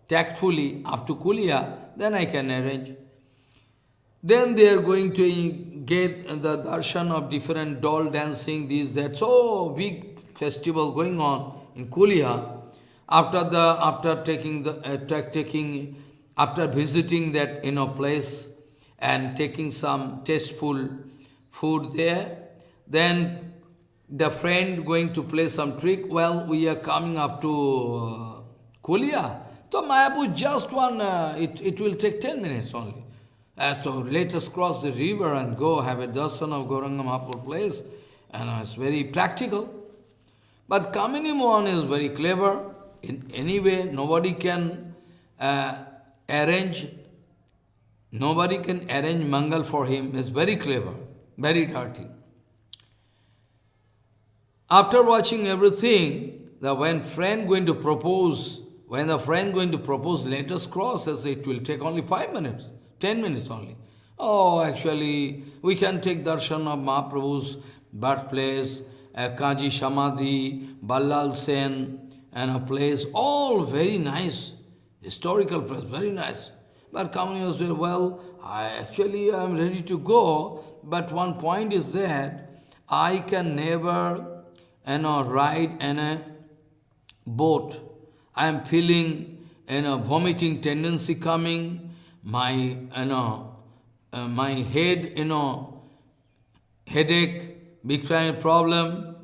tactfully up to Kulia, then I can arrange. Then they are going to get the darshan of different doll dancing, this, that. So big festival going on in Kulia. After taking after visiting that place and taking some tasteful food there, then the friend going to play some trick. Well, we are coming up to Kulia. So Mayapur just one, it will take 10 minutes only. So let us cross the river and go have a darshan of Gauranga Mahaprabhu place. And it's very practical. But Kamini Mohan is very clever. In any way, nobody can arrange Mangal for him. It's very clever, very dirty. After watching everything, when the friend going to propose, let us cross, as it will take only 5 minutes, 10 minutes only. Oh, actually, we can take darshan of Mahaprabhu's birthplace, Kaji Samadhi, Ballal Sen, and a place, all very nice, historical place, very nice. But Kamini was very well, I am ready to go, but one point is that I can never ride in a boat. I am feeling vomiting tendency coming, my my head, headache, big time problem,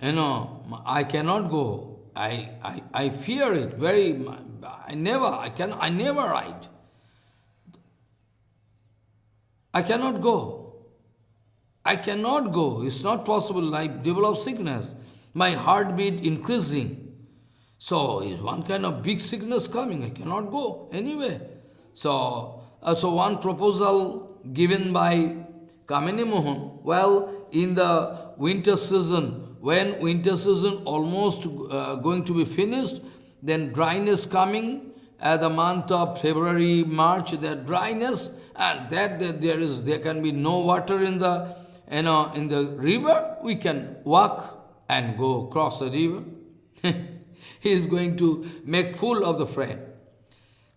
I cannot go. I fear it very. I never ride. I cannot go. It's not possible. I develop sickness. My heartbeat increasing. So is one kind of big sickness coming. I cannot go anyway. So one proposal given by Kamini Mohan. Well, in the winter season, when winter season almost going to be finished, then dryness coming. At the month of February, March, there dryness, and there can be no water in the in the river. We can walk and go cross the river. He is going to make fool of the friend.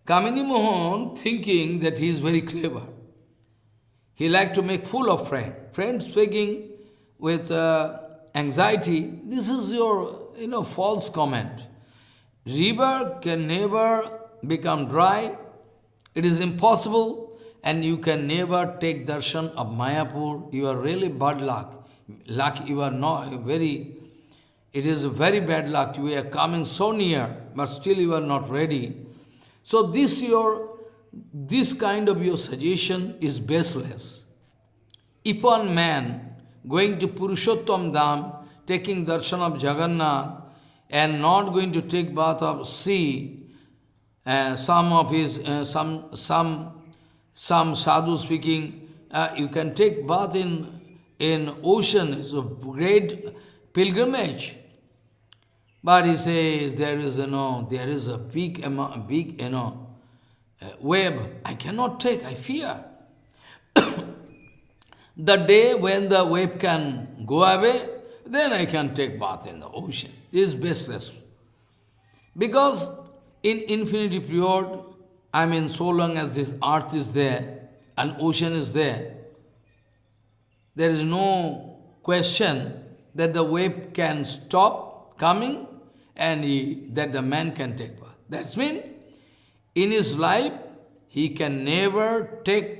Kamini Mohan thinking that he is very clever. He like to make fool of friend. Friend speaking with anxiety. This is your false comment. River can never become dry. It is impossible, and you can never take darshan of Mayapur. You are really bad luck. You are not very. It is very bad luck. You are coming so near, but still you are not ready. So this kind of your suggestion is baseless. If one man going to Purushottam Dham, taking darshan of Jagannath, and not going to take bath of sea, some of his some sadhu speaking, you can take bath in ocean. It's a great pilgrimage. But he says there is a big wave. I cannot take. I fear. The day when the wave can go away, then I can take bath in the ocean. This is baseless. Because in infinity period, so long as this earth is there and ocean is there, there is no question that the wave can stop coming and that the man can take bath. That's mean, in his life, he can never take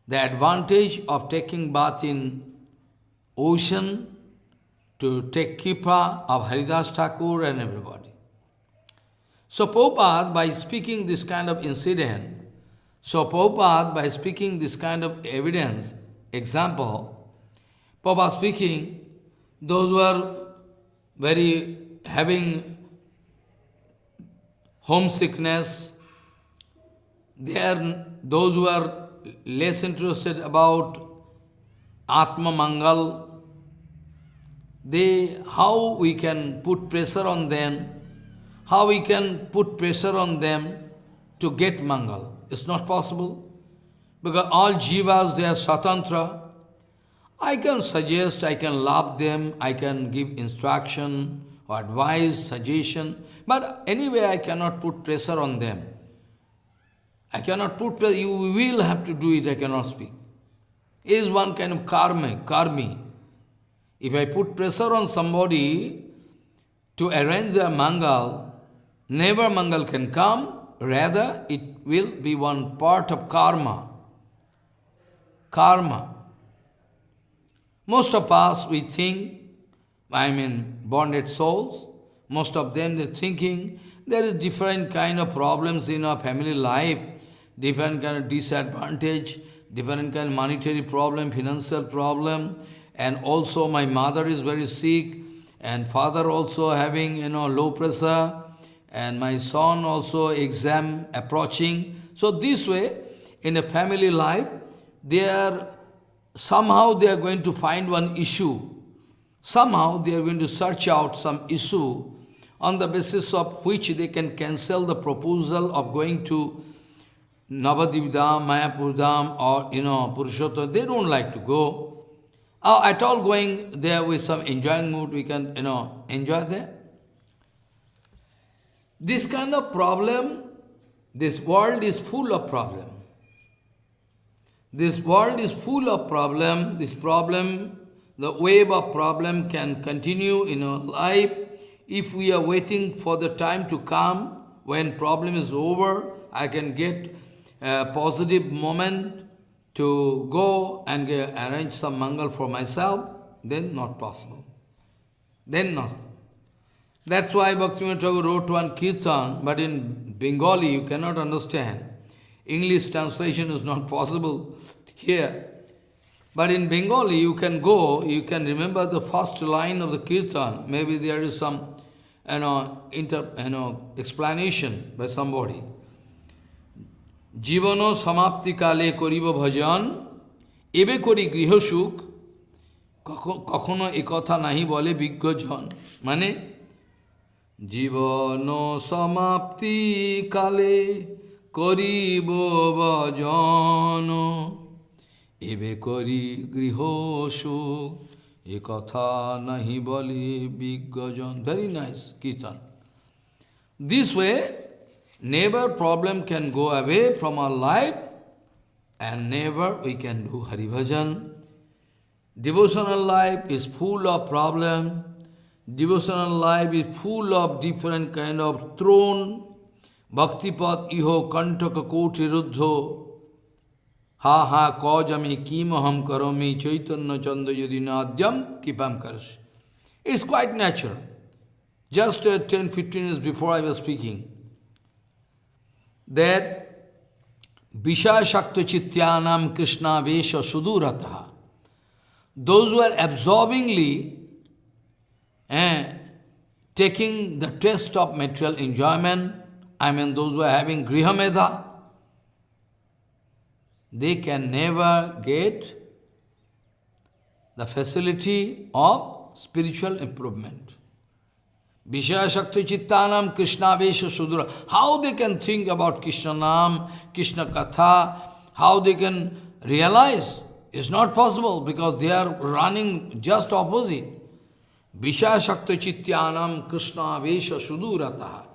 the advantage of taking bath in ocean to take kripa of Haridas Thakur and everybody. So Prabhupada, by speaking this kind of incident, by speaking this kind of evidence, example, Prabhupada speaking, those who are very having homesickness, those who are less interested about Atma Mangal, how we can put pressure on them, to get Mangal. It's not possible. Because all jivas, they are Swatantra. I can suggest, I can love them, I can give instruction or advice, suggestion, but anyway I cannot put pressure on them. I cannot put pressure, you will have to do it, I cannot speak. It is one kind of karmi. If I put pressure on somebody to arrange their Mangal, never Mangal can come, rather it will be one part of karma. Karma. Most of us, we think, bonded souls, most of them, they're thinking there is different kind of problems in our family life, different kind of disadvantage, different kind of monetary problem, financial problem, and also my mother is very sick, and father also having, low pressure, and my son also exam approaching. So this way, in a family life, somehow they are going to find one issue. Somehow they are going to search out some issue on the basis of which they can cancel the proposal of going to Navadvip Dham, Mayapur Dham, or, Purushottam. They don't like to go. Or at all going there with some enjoying mood, we can, enjoy there. This kind of problem, this world is full of problem. This world is full of problem. This problem, the wave of problem can continue in our life if we are waiting for the time to come when problem is over. I can get a positive moment to go and arrange some mangal for myself. Then not possible. Then not. That's why Bhaktivinoda Thakur wrote one kirtan, but in Bengali you cannot understand. English translation is not possible here. But in Bengali you can go, you can remember the first line of the kirtan. Maybe there is some explanation by somebody. Jivano samapti kale koribo bhajan, ebe kori griho suk, kakhono ekotha nahi bole biggo jan. Mane, Jivano samapti kale koribo bhajan, ebe kori griho suk, ekotha nahi bole biggo jan. Very nice kirtan. This way, never problem can go away from our life, and never we can do Hari Bhajan. Devotional life is full of problem. Devotional life is full of different kind of throne. Bhaktipat iho kantaka koti ruddho. Ha ha kajami kimaham karomi chaitanya chanda yadinadyam kipam karas. It's quite natural. Just 10-15 minutes before I was speaking, that Vishaya Shakta Chityanam Krishna Vesha Sudurataha. Those who are absorbingly taking the taste of material enjoyment, those who are having Grihamedha, they can never get the facility of spiritual improvement. Vishaya Shakti Chittanam Krishna Vesha Sudura. How they can think about Krishna Nam, Krishna Katha, how they can realize? It's not possible because they are running just opposite. Vishaya Shakti Chittanam Krishna Vesha Sudurataha.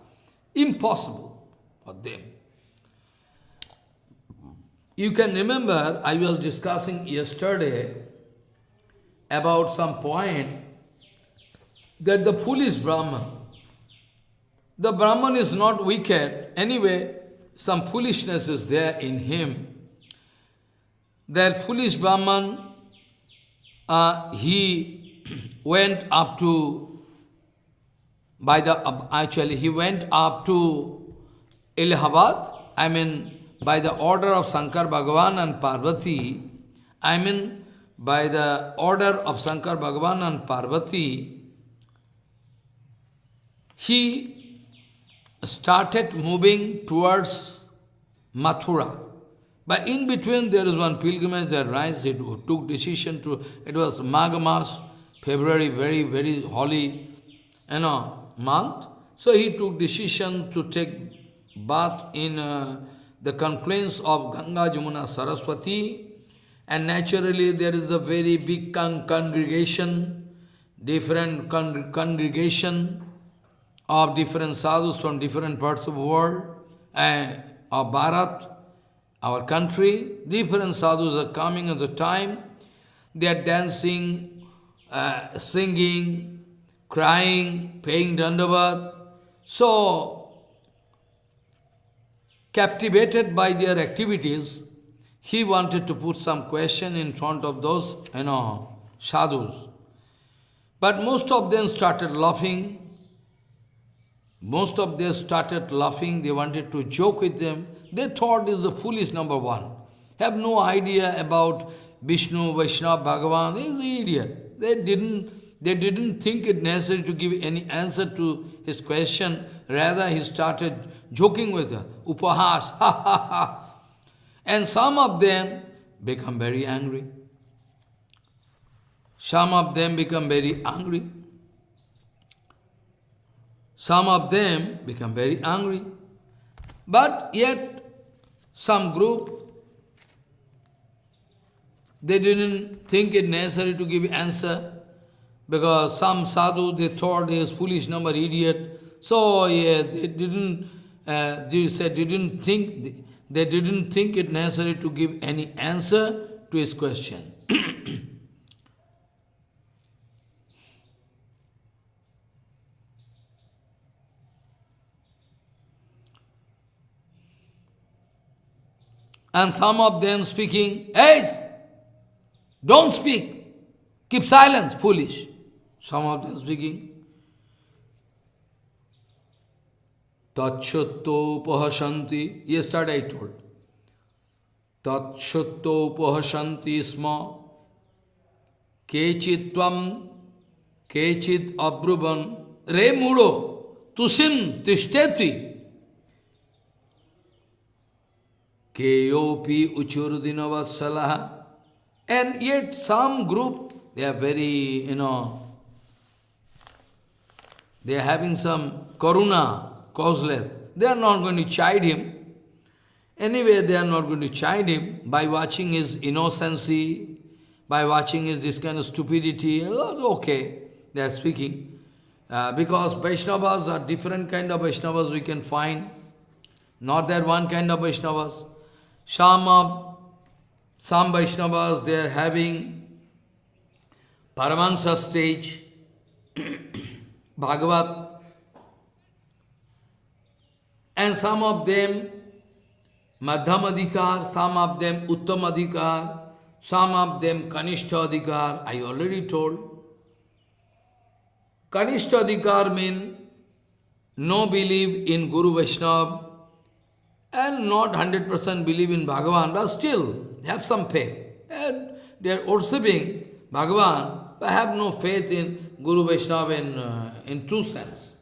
Impossible for them. You can remember, I was discussing yesterday about some point that the foolish Brahman, the Brahman is not wicked, anyway, some foolishness is there in him. That foolish Brahman, he went up to, he went up to Allahabad, by the order of Shankar Bhagavan and Parvati, by the order of Shankar Bhagavan and Parvati, he started moving towards Mathura. But in between there is one pilgrimage that rises, it took decision to, it was Magha Mas, February, very, very holy, month. So he took decision to take bath in the confluence of Ganga, Jamuna, Saraswati, and naturally there is a very big congregation, different congregation of different sadhus from different parts of the world, of Bharat, our country. Different sadhus are coming at the time. They are dancing, singing, crying, paying dandavat. So, captivated by their activities, he wanted to put some question in front of those, sadhus. But most of them started laughing. Most of them started laughing. They wanted to joke with them. They thought this is a foolish number one. Have no idea about Vishnu, Vaishnava, Bhagavan. He is an idiot. They didn't think it necessary to give any answer to his question. Rather, he started joking with her. Upahas, ha ha ha. And some of them become very angry. Some of them become very angry. Some of them become very angry. But yet, some group, they didn't think it necessary to give answer, because some sadhu, they thought he is foolish number idiot. So yeah, they didn't think it necessary to give any answer to his question. And some of them speaking, hey, don't speak, keep silence, foolish. Some of them speaking, Tachyuttopahashanti. Yesterday I told. Tachyuttopahashanti sma kechitvam kechit abruvan re mudo tusim tishteti keyopi uchurdinavatsalaha. And yet some group, they are very, they are having some karuna, causeless. They are not going to chide him. Anyway, they are not going to chide him by watching his innocency, by watching his this kind of stupidity. Okay, they are speaking. Because Vaishnavas are different kind of Vaishnavas we can find. Not that one kind of Vaishnavas. Some Vaishnavas, they are having Paramahansa stage, Bhagavat, and some of them Madhyamadikar, some of them Uttamadikar, some of them Kanishtadikar. I already told. Kanishtadikar means no belief in Guru Vaishnava and not 100% believe in Bhagavan, but still have some faith. And they are worshipping Bhagavan, but have no faith in Guru Vaishnava in true sense.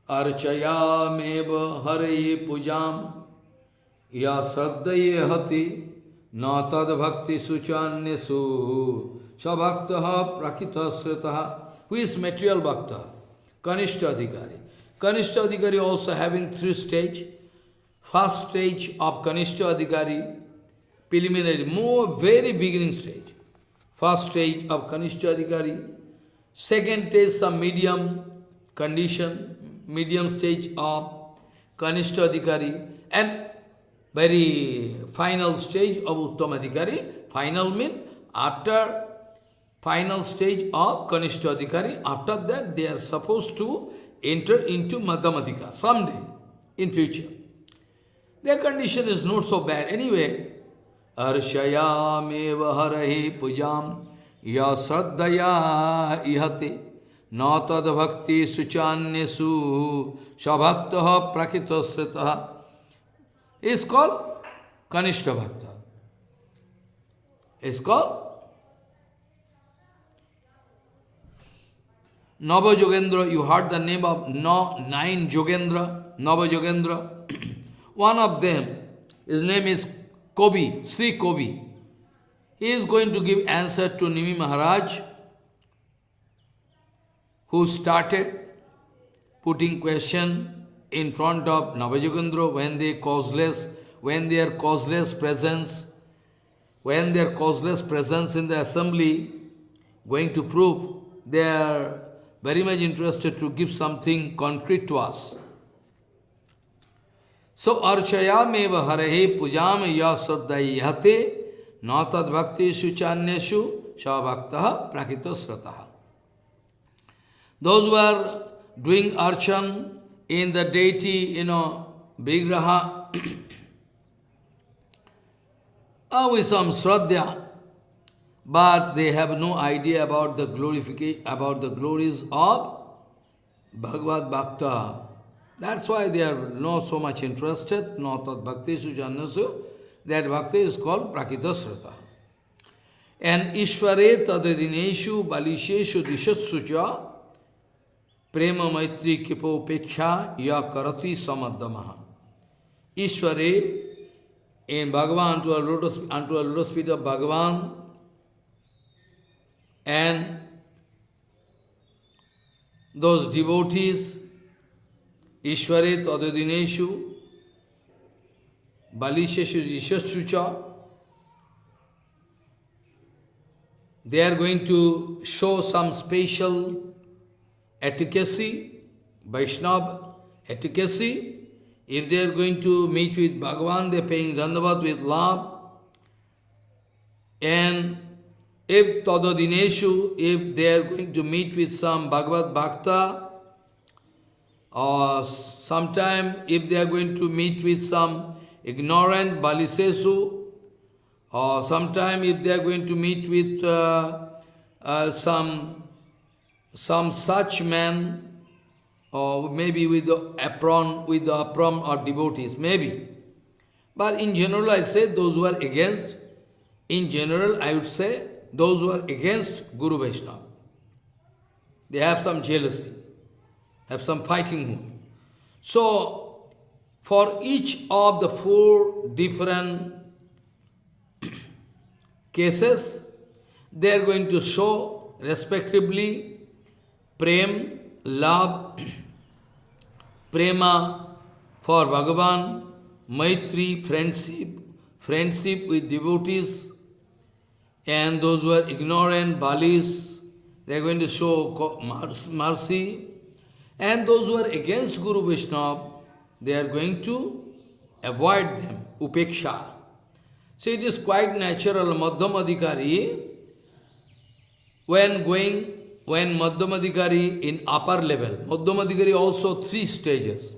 Archaya meva hare pujam ya saddaye hati na tad bhakti suchannesu sabhaktaha prakitasritaha. Who is material bhakta? Kanishta Adhikari. Kanishta Adhikari also having three stages. First stage of Kanishta Adhikari, preliminary, very beginning stage. First stage of Kanishta Adhikari. Second stage, some medium condition, medium stage of Kanishta Adhikari. And very final stage of Uttama Adhikari. Final means after final stage of Kanishta Adhikari. After that, they are supposed to enter into Madhyamadhika someday in future. Their condition is not so bad. Anyway, Arshaya meva harahi pujam ya saddaya ihate natad bhakti suchannesu sabhaktaha prakitasritaha. Is called Kanishta Bhakta. Is called Nava Yogendra. You heard the name of nine Yogendra, Nava Yogendra. One of them, his name is Kobi, Sri Kobi. He is going to give answer to Nimi Maharaj, who started putting question in front of Navajogendra when their causeless presence in the assembly, going to prove they are very much interested to give something concrete to us. So, Archaya meva harehe pujam ya saddayate natad bhakti suchanneshu shabhaktaha prakitasrataha. Those who are doing archan in the deity, Vigraha, with some Shraddha, but they have no idea about the about the glories of Bhagavad Bhakta. That's why they are not so much interested, not at Bhaktishu Jannasu, that Bhakti is called Prakitasrata. And Ishvare tadadineshu balisheshu dishassucha prema maitri kipo peksha ya karati samaddamaha. Ishvare, in Bhagavan, unto a lotus feet of Bhagavan, and those devotees, Ishvare tadadineshu balisheshu dishassucha, they are going to show some special efficacy, Vaishnava efficacy. If they are going to meet with Bhagavan, they are paying Dandavat with love. And if Tadadineshu, if they are going to meet with some Bhagavad Bhakta, or sometime if they are going to meet with some ignorant Balisesu, or sometime if they are going to meet with some such man, or maybe with the apron or devotees, maybe. But in general, I say those who are against, in general, I would say those who are against Guru Vaishnava. They have some jealousy, have some fighting mood. So, for each of the four different cases, they are going to show respectively prem, love, prema for Bhagavan, maitri, friendship with devotees, and those who are ignorant, balis, they are going to show mercy, and those who are against Guru Vaishnava, they are going to avoid them, upeksha. So it is quite natural, Madhyamadhikari, when Madhyamadhikari in upper level, Madhyamadhikari also 3 stages.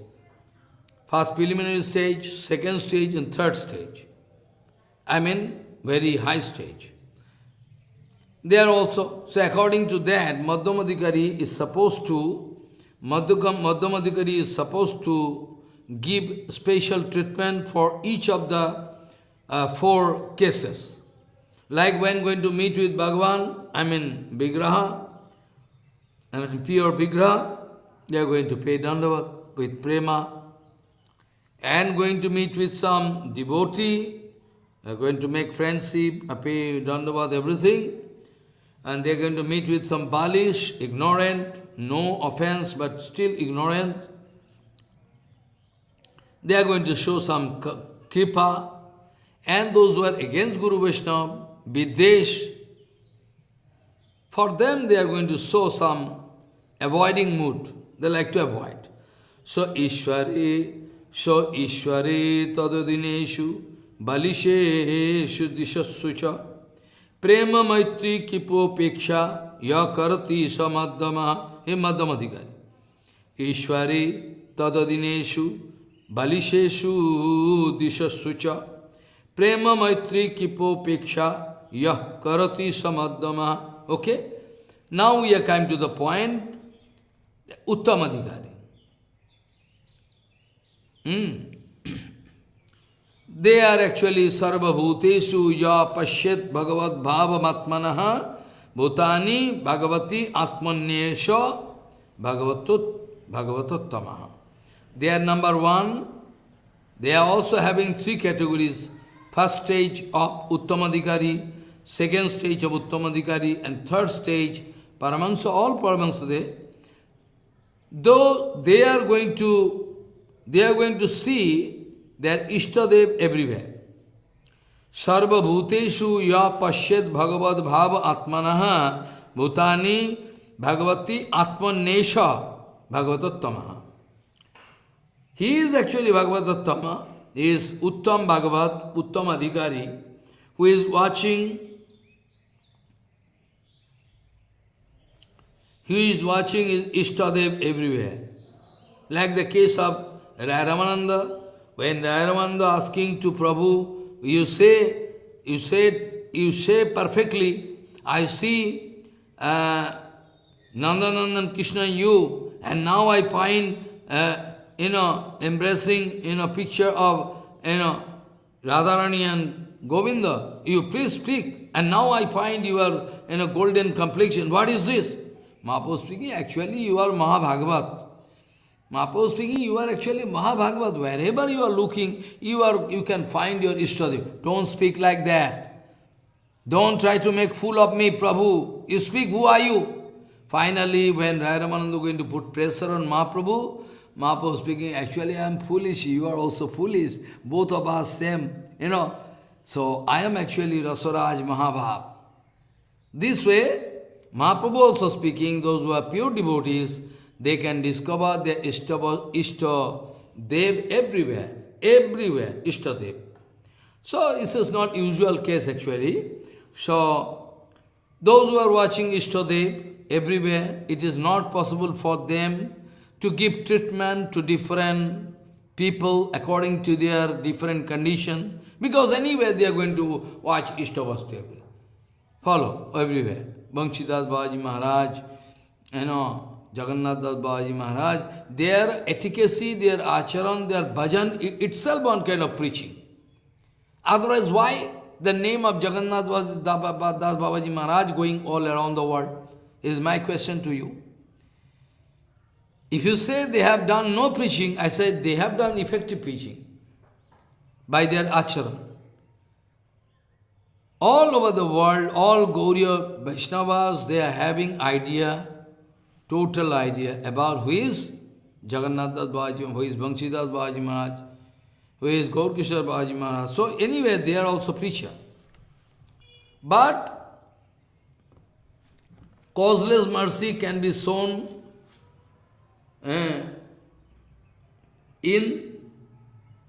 First preliminary stage, second stage and third stage. I mean very high stage. They are also, so according to that, Madhyamadhikari is supposed to give special treatment for each of the 4 cases. Like when going to meet with Bhagavan, I mean Vigraha, I mean pure Vigraha, they are going to pay Dandavat with prema. And going to meet with some devotee, they are going to make friendship, pay Dandavat, everything. And they are going to meet with some balish, ignorant, no offense, but still ignorant. They are going to show some kripa. And those who are against Guru Vaishnava, Videsh, for them they are going to show some avoiding mood. They like to avoid. So Ishwari tadadineshu balisheshu dishassucha prema maitri kipo peksha ya karati samaddama. He Madhyamadhikari. Ishwari tadadineshu balisheshu dishassucha prema maitri kipo peksha yah karati samaddama. Okay? Now we are coming to the point, Uttamadhikari. They are actually sarva bhuteshu ya pashyat bhagavad bhavamatmanaha bhutani bhagavati atmanyesha bhagavatottamaha. They are number 1. They are also having 3 categories. First stage of Uttamadhikari, second stage of Uttamadhikari, and third stage, Paramahansa, all Paramahansa, though they are going to see their Ishtadev everywhere. Sarva bhuteshu ya pashyat bhagavad bhava atmanaha bhutani bhagavati atmanesha bhagavatottamaha. He is actually Bhagavatottama. He is Uttam Bhagavat, Uttam Adhikari, who is watching his Ishtadev everywhere. Like the case of Ramananda, when Ramananda asking to Prabhu, you say perfectly, I see Nandanandan Krishna in you, and now I find, embracing, picture of, Radharani and Govinda. You please speak. And now I find you are in a golden complexion. What is this? Mahaprabhu speaking, actually you are Mahabhagavat. Mahaprabhu speaking, you are actually Mahabhagavat. Wherever you are looking, you can find your Ishtadev. Don't speak like that. Don't try to make fool of me, Prabhu. You speak, who are you? Finally, when Rai Ramananda going to put pressure on Mahaprabhu, Mahaprabhu speaking, actually I am foolish, you are also foolish. Both of us same, So I am actually Rasaraj Mahabhav. This way, Mahaprabhu also speaking, those who are pure devotees, they can discover their Ishta Dev everywhere, Ishta Dev. So this is not usual case actually. So those who are watching Ishta Dev everywhere, it is not possible for them to give treatment to different people according to their different condition, because anywhere they are going to watch Ishtavastu. Follow everywhere. Banshidas Babaji Maharaj, Jagannath Das Babaji Maharaj, their efficacy, their acharan, their bhajan, itself one kind of preaching. Otherwise, why the name of Jagannath Das Babaji Maharaj going all around the world? Is my question to you. If you say they have done no preaching, I say they have done effective preaching by their acharan. All over the world, all Gauriya Vaishnavas, they are having idea, total idea about who is Jagannath Das Babaji, who is Banshidas Babaji Maharaj, who is Gaurkishore Babaji Maharaj. So anyway, they are also preacher. But causeless mercy can be shown in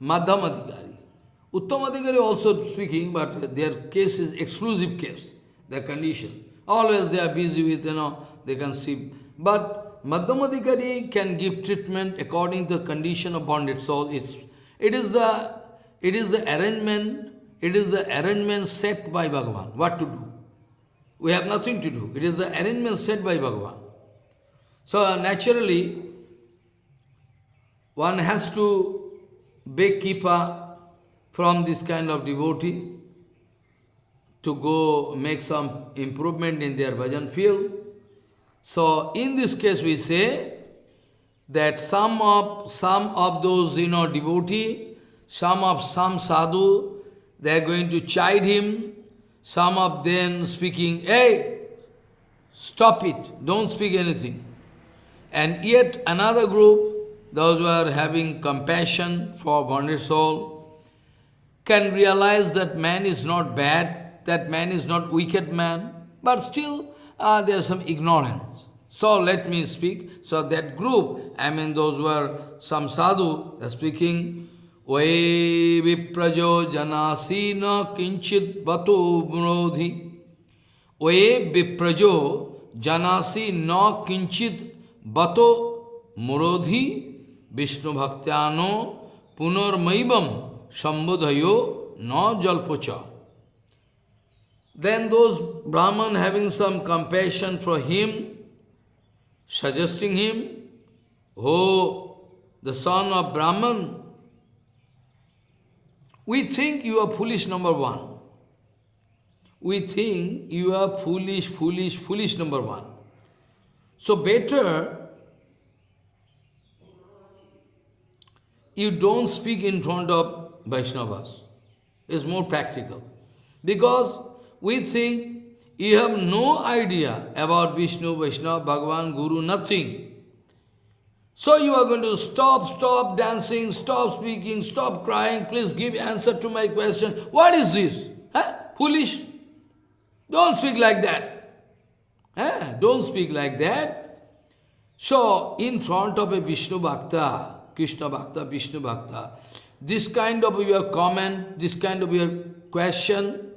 Madhyamadhikari. Uttamadhikari also speaking, but their case is exclusive case, their condition. Always they are busy with, they can see. But Madhyamadhikari can give treatment according to the condition of bonded soul. It is the arrangement set by Bhagavan, what to do. We have nothing to do. It is the arrangement set by Bhagavan. So naturally, one has to beg Kripa from this kind of devotee to go make some improvement in their bhajan field. So in this case we say that some of those devotee, some sadhu, they are going to chide him. Some of them speaking, hey, stop it, don't speak anything. And yet another group, those who are having compassion for bonded soul, can realize that man is not bad, that man is not wicked man, but still there is some ignorance. So let me speak. So that group, those who are some sadhu, they are speaking, Oe viprajo janasina kinchit bato murodhi. Oe viprajo janasi na kinchit bato murodhi. Vishnu bhaktyano punarmaivam sambodhayo na jalpocha. Then those Brahman having some compassion for him, suggesting him, oh, the son of Brahman, we think you are foolish, number one. We think you are foolish, number one. So better you don't speak in front of Vaishnavas. It's more practical. Because we think you have no idea about Vishnu, Vaishnava, Bhagavan, Guru, nothing. So you are going to stop dancing, stop speaking, stop crying, please give answer to my question. What is this? Foolish? Don't speak like that. Don't speak like that. So, in front of a Vishnu Bhakta, Krishna Bhakta, Vishnu Bhakta, this kind of your comment, this kind of your question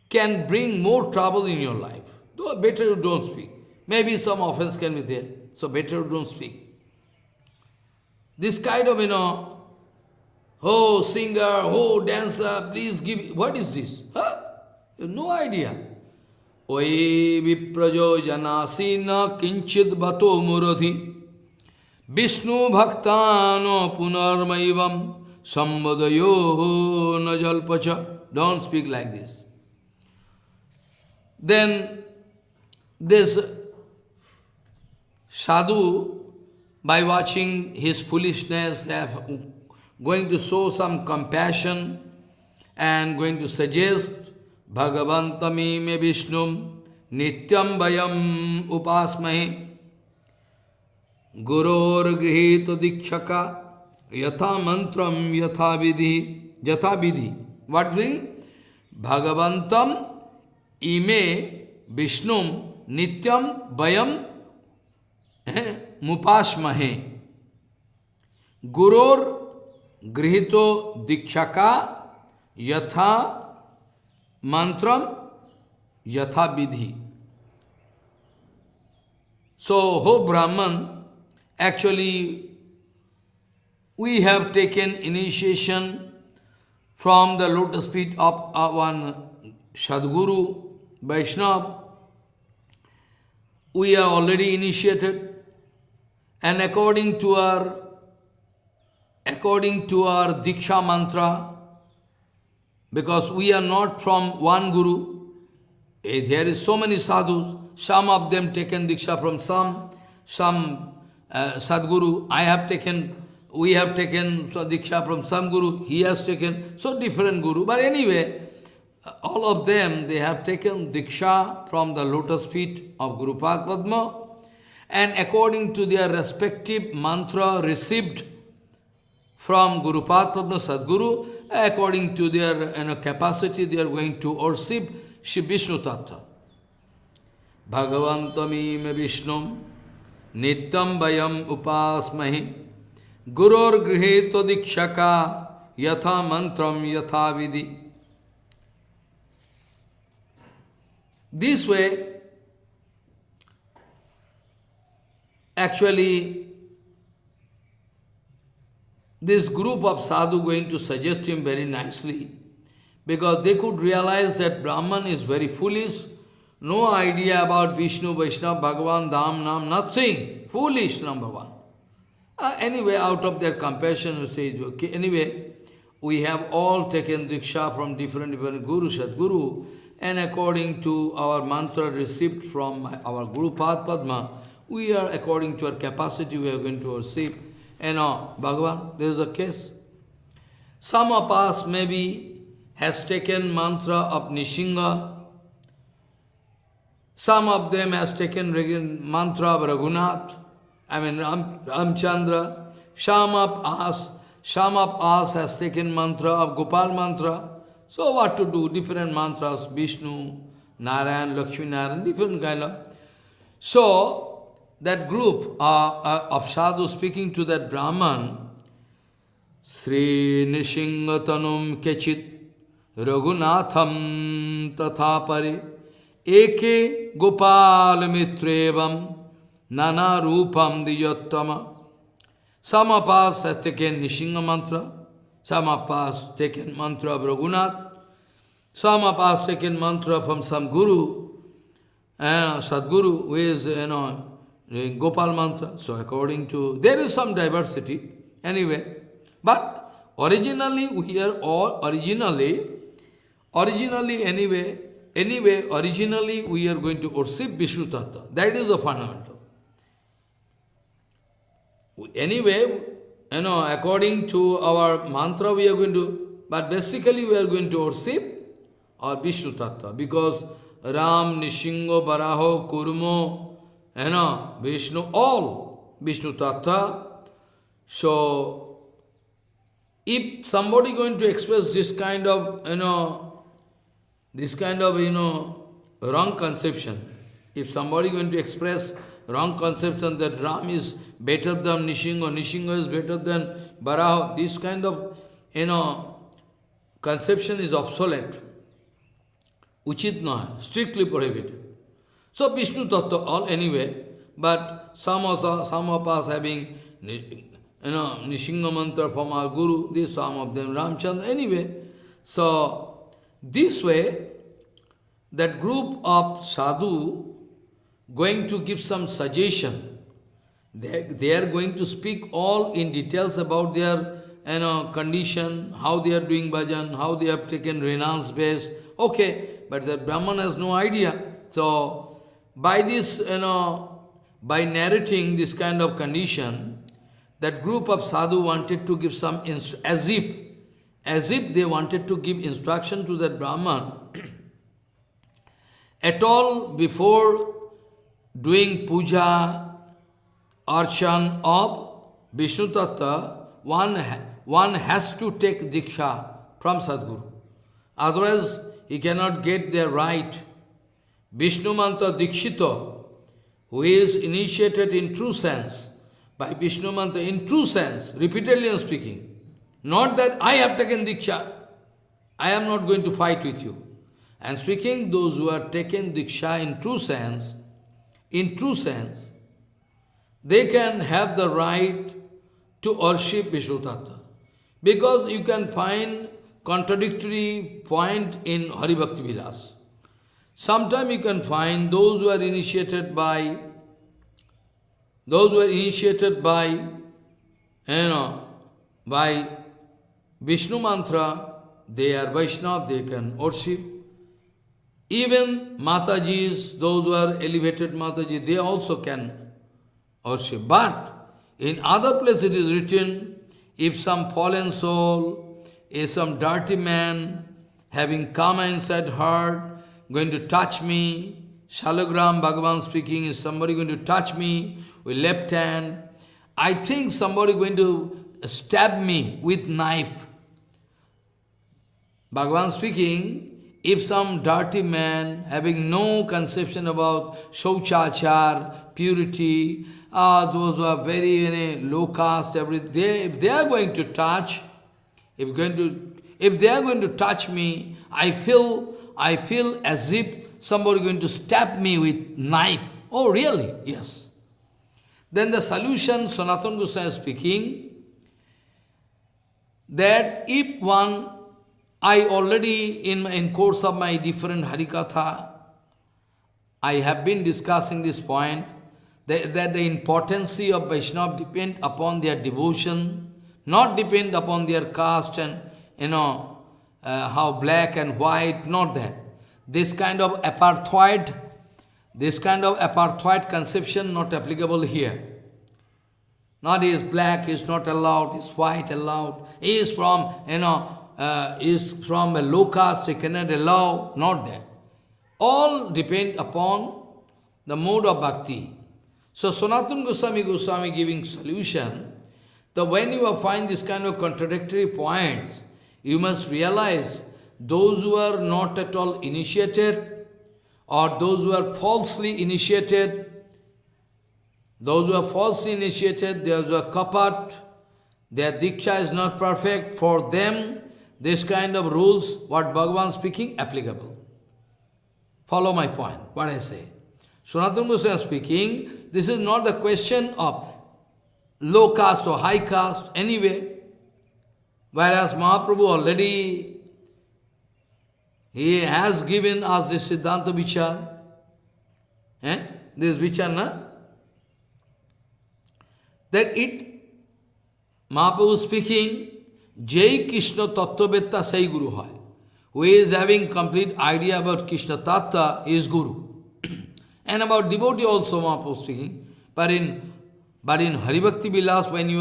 can bring more trouble in your life. Though better you don't speak. Maybe some offense can be there, so better you don't speak. This kind of, Oh, singer, oh, dancer, please give, what is this? Huh? You have no idea. Oi viprajo janasina kinchid bato muradhi Vishnu bhaktano punarmaivam sambadayo najalpacha. Don't speak like this. Then this sadhu, by watching his foolishness, they are going to show some compassion and going to suggest Bhagavantami me Vishnum Nityam Vayam Upasmahi Guror Grihita Dikshaka Yatha Mantram Yatha Vidhi. What mean? Bhagavantam ime Vishnum Nityam Vayam Mupasmahe Guror Grihito Dikshaka Yatha Mantram Yatha Vidhi. So, ho Brahman, actually we have taken initiation from the lotus feet of one Sadguru, Vaishnava. We are already initiated, and according to our Diksha mantra, because we are not from one Guru, there is so many sadhus, some of them taken Diksha from some Sadguru, we have taken Diksha from some Guru, he has taken, so different Guru. But anyway, all of them, they have taken Diksha from the lotus feet of Guru Padma, and according to their respective mantra received from Guru Padma Sadguru, according to their capacity, they are going to worship Shri Vishnu Tattva. Bhagavantami me Vishnum Nityam Vayam Upasmahi Guror Grihito Dikshaka Yatha Mantram Yatha Vidhi. This way, actually, this group of sadhu going to suggest him very nicely, because they could realize that Brahman is very foolish, no idea about Vishnu, Vaishnava, Bhagavan, Dham, Nam, nothing, foolish, number one. Anyway, out of their compassion, you say, okay, anyway, we have all taken Diksha from different Guru, Sadguru, and according to our mantra received from our Guru Padma, we are, according to our capacity, we are going to receive. And Bhagavan, there is a case. Some of us maybe has taken mantra of Nishinga. Some of them has taken mantra of Raghunath, Ramchandra. Some of us has taken mantra of Gopal mantra. So what to do? Different mantras, Vishnu, Narayan, Lakshmi Narayan, different kind of. So, that group of sadhus speaking to that Brahman, Sri Nishingatanum Kechit Raghunatham Tathapare Eke Gopal Mitrevam Nana Rupam Diyottama. Some of us has taken Nishinga mantra, some of us taken mantra of Raghunath, some of us taken mantra from some Guru, Sadguru, who is, Gopal mantra. So according to, there is some diversity, anyway. But originally, we are all, originally, we are going to worship Vishnu Tattva. That is the fundamental. Anyway, according to our mantra, we are going to, but basically we are going to worship our Vishnu Tattva, because Ram, Nishingo, Baraho, Kurmo, Vishnu, all Vishnu Tattva. So, if somebody going to express this kind of, wrong conception, if somebody going to express wrong conception that Ram is better than Nishingo, Nishingo is better than Baraho, this kind of, conception is obsolete. Uchit naha, strictly prohibited. So Vishnu Tattva all anyway, but some of us having Nishinga mantra from our Guru, this some of them, Ramchandra, anyway. So, this way, that group of sadhu going to give some suggestion. They are going to speak all in details about their condition, how they are doing bhajan, how they have taken renounced base. Okay, but the Brahman has no idea. So, by this, by narrating this kind of condition, that group of sadhu wanted to give some, as if they wanted to give instruction to that Brahman. At all, before doing puja, archan of Vishnu Tattva, one has to take diksha from Sadguru. Otherwise, he cannot get their right. Vishnu Mantra Dikshita, who is initiated in true sense, by Vishnu Mantra in true sense, repeatedly I am speaking. Not that I have taken diksha, I am not going to fight with you. I am speaking those who are taken diksha in true sense, they can have the right to worship Vishnu Tattva. Because you can find contradictory point in Hari Bhakti Vilas. Sometimes you can find those who are initiated by Vishnu mantra, they are Vaishnava, they can worship. Even Matajis, those who are elevated Mataji, they also can worship. But in other places it is written, if some fallen soul, if some dirty man having karma inside heart, going to touch me, Shalagram Bhagavan speaking, is somebody going to touch me with left hand, I think somebody going to stab me with knife. Bhagavan speaking, if some dirty man having no conception about Shauchachar, purity, those who are very low caste, everything, if they are going to touch, if they are going to touch me, I feel as if somebody going to stab me with knife. Oh, really? Yes. Then the solution, Sanatana Goswami is speaking, that if one, I already, in course of my different HariKatha, I have been discussing this point, that the importance of Vaishnava depend upon their devotion, not depend upon their caste and, how black and white, not that. This kind of apartheid conception not applicable here. Not is black is not allowed, is white allowed, is from, is from a low caste, he cannot allow, not that. All depend upon the mode of bhakti. So Sanatana Goswami giving solution, that when you find this kind of contradictory points, you must realize those who are not at all initiated, or those who are falsely initiated, those who are kapat, their diksha is not perfect, for them, this kind of rules, what Bhagavan speaking, applicable. Follow my point, what I say. Sanatana Goswami speaking, this is not the question of low caste or high caste, anyway. Whereas Mahaprabhu already, he has given us this Siddhanta Vichar. This Vichar, na? That Mahaprabhu speaking, Jai Krishna Tattvavetta Sai Guru Hai. Who is having complete idea about Krishna Tattva is Guru. And about devotee also Mahaprabhu speaking. But in Hari Bhakti Vilas, when you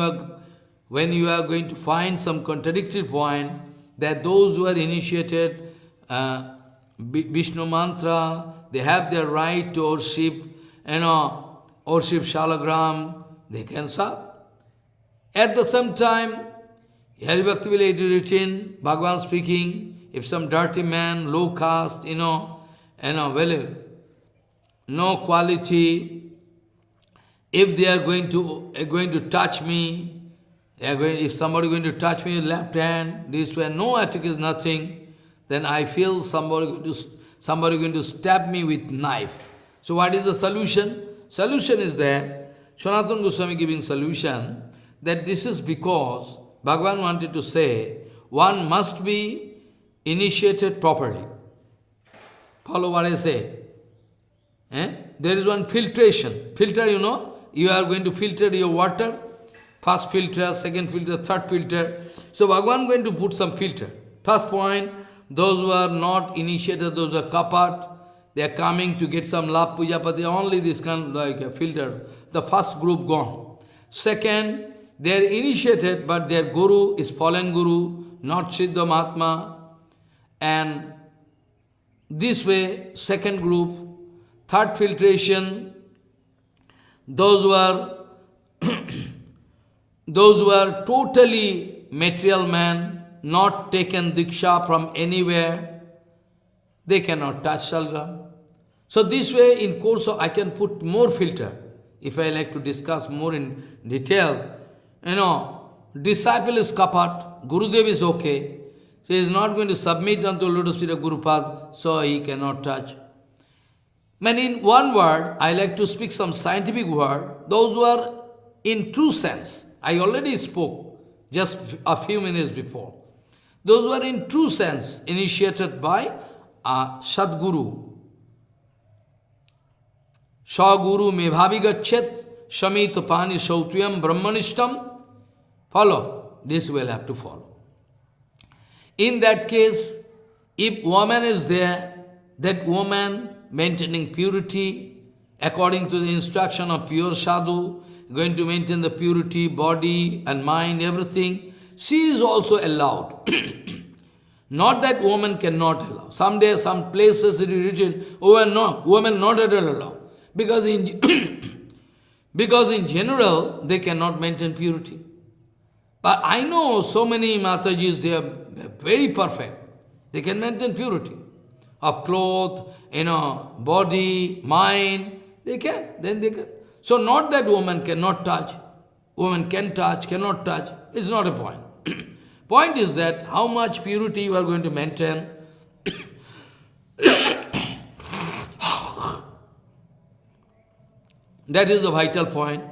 are going to find some contradictory point, that those who are initiated Vishnu mantra, they have their right to worship, worship Shalagram, they can serve. At the same time, Hari Bhakti Vila it is written, Bhagavan speaking, if some dirty man, low caste, no quality, if they are going to touch me, if somebody is going to touch me with left hand, this way, no attack is nothing, then I feel somebody going to stab me with knife. So what is the solution? Solution is there. Sanatana Goswami giving solution, that this is because Bhagavan wanted to say, one must be initiated properly. Follow what I say. There is one filtration. Filter, you are going to filter your water. First filter, second filter, third filter. So Bhagavan is going to put some filter. First point, those who are not initiated, those who are kapat, they are coming to get some love, puja pati, only this kind like a filter. The first group gone. Second, they are initiated, but their guru is fallen guru, not Siddha Mahatma. And this way, second group. Third filtration, those who are totally material man, not taken diksha from anywhere, they cannot touch Salgram. So this way, in course of, I can put more filter, if I like to discuss more in detail. Disciple is kapat, Gurudev is okay, so he is not going to submit unto lotus feet of Gurupad, so he cannot touch. But in one word, I like to speak some scientific word, those who are in true sense. I already spoke just a few minutes before. Those who are in true sense, initiated by a Sadguru. Shaguru me bhavigachet, shamita pani sautvyam brahmanishtam. Follow. This will have to follow. In that case, if woman is there, that woman maintaining purity, according to the instruction of pure sadhu, going to maintain the purity, body and mind, everything, she is also allowed. Not that woman cannot allow. Someday, some places it is written, women not at all allowed. Because in, because in general, they cannot maintain purity. But I know so many Matajis, they are very perfect. They can maintain purity of cloth, body, mind, they can, then they can. So not that woman cannot touch, woman can touch, cannot touch, it's not a point. Point is that how much purity you are going to maintain. That is the vital point.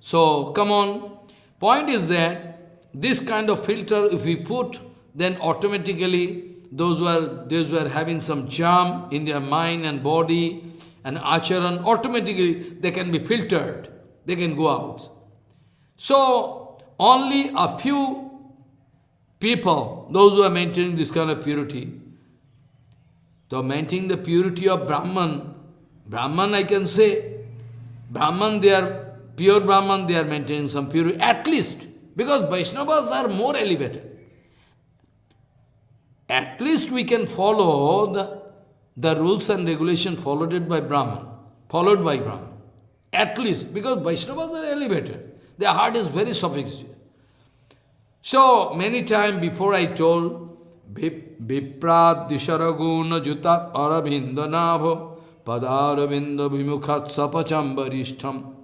So come on, point is that this kind of filter if we put, then automatically those who are having some charm in their mind and body and acharan, automatically they can be filtered. They can go out. So, only a few people, those who are maintaining this kind of purity, so maintaining the purity of Brahman I can say, Brahman, they are pure Brahman, they are maintaining some purity, at least, because Vaishnavas are more elevated. At least we can follow the rules and regulations followed by Brahman. At least, because Vaishnavas are elevated. Their heart is very sophisticated. So, many times before I told, Viprat disharaguna jutat aravinda navo padaravinda vimukhat sapachambarishtham.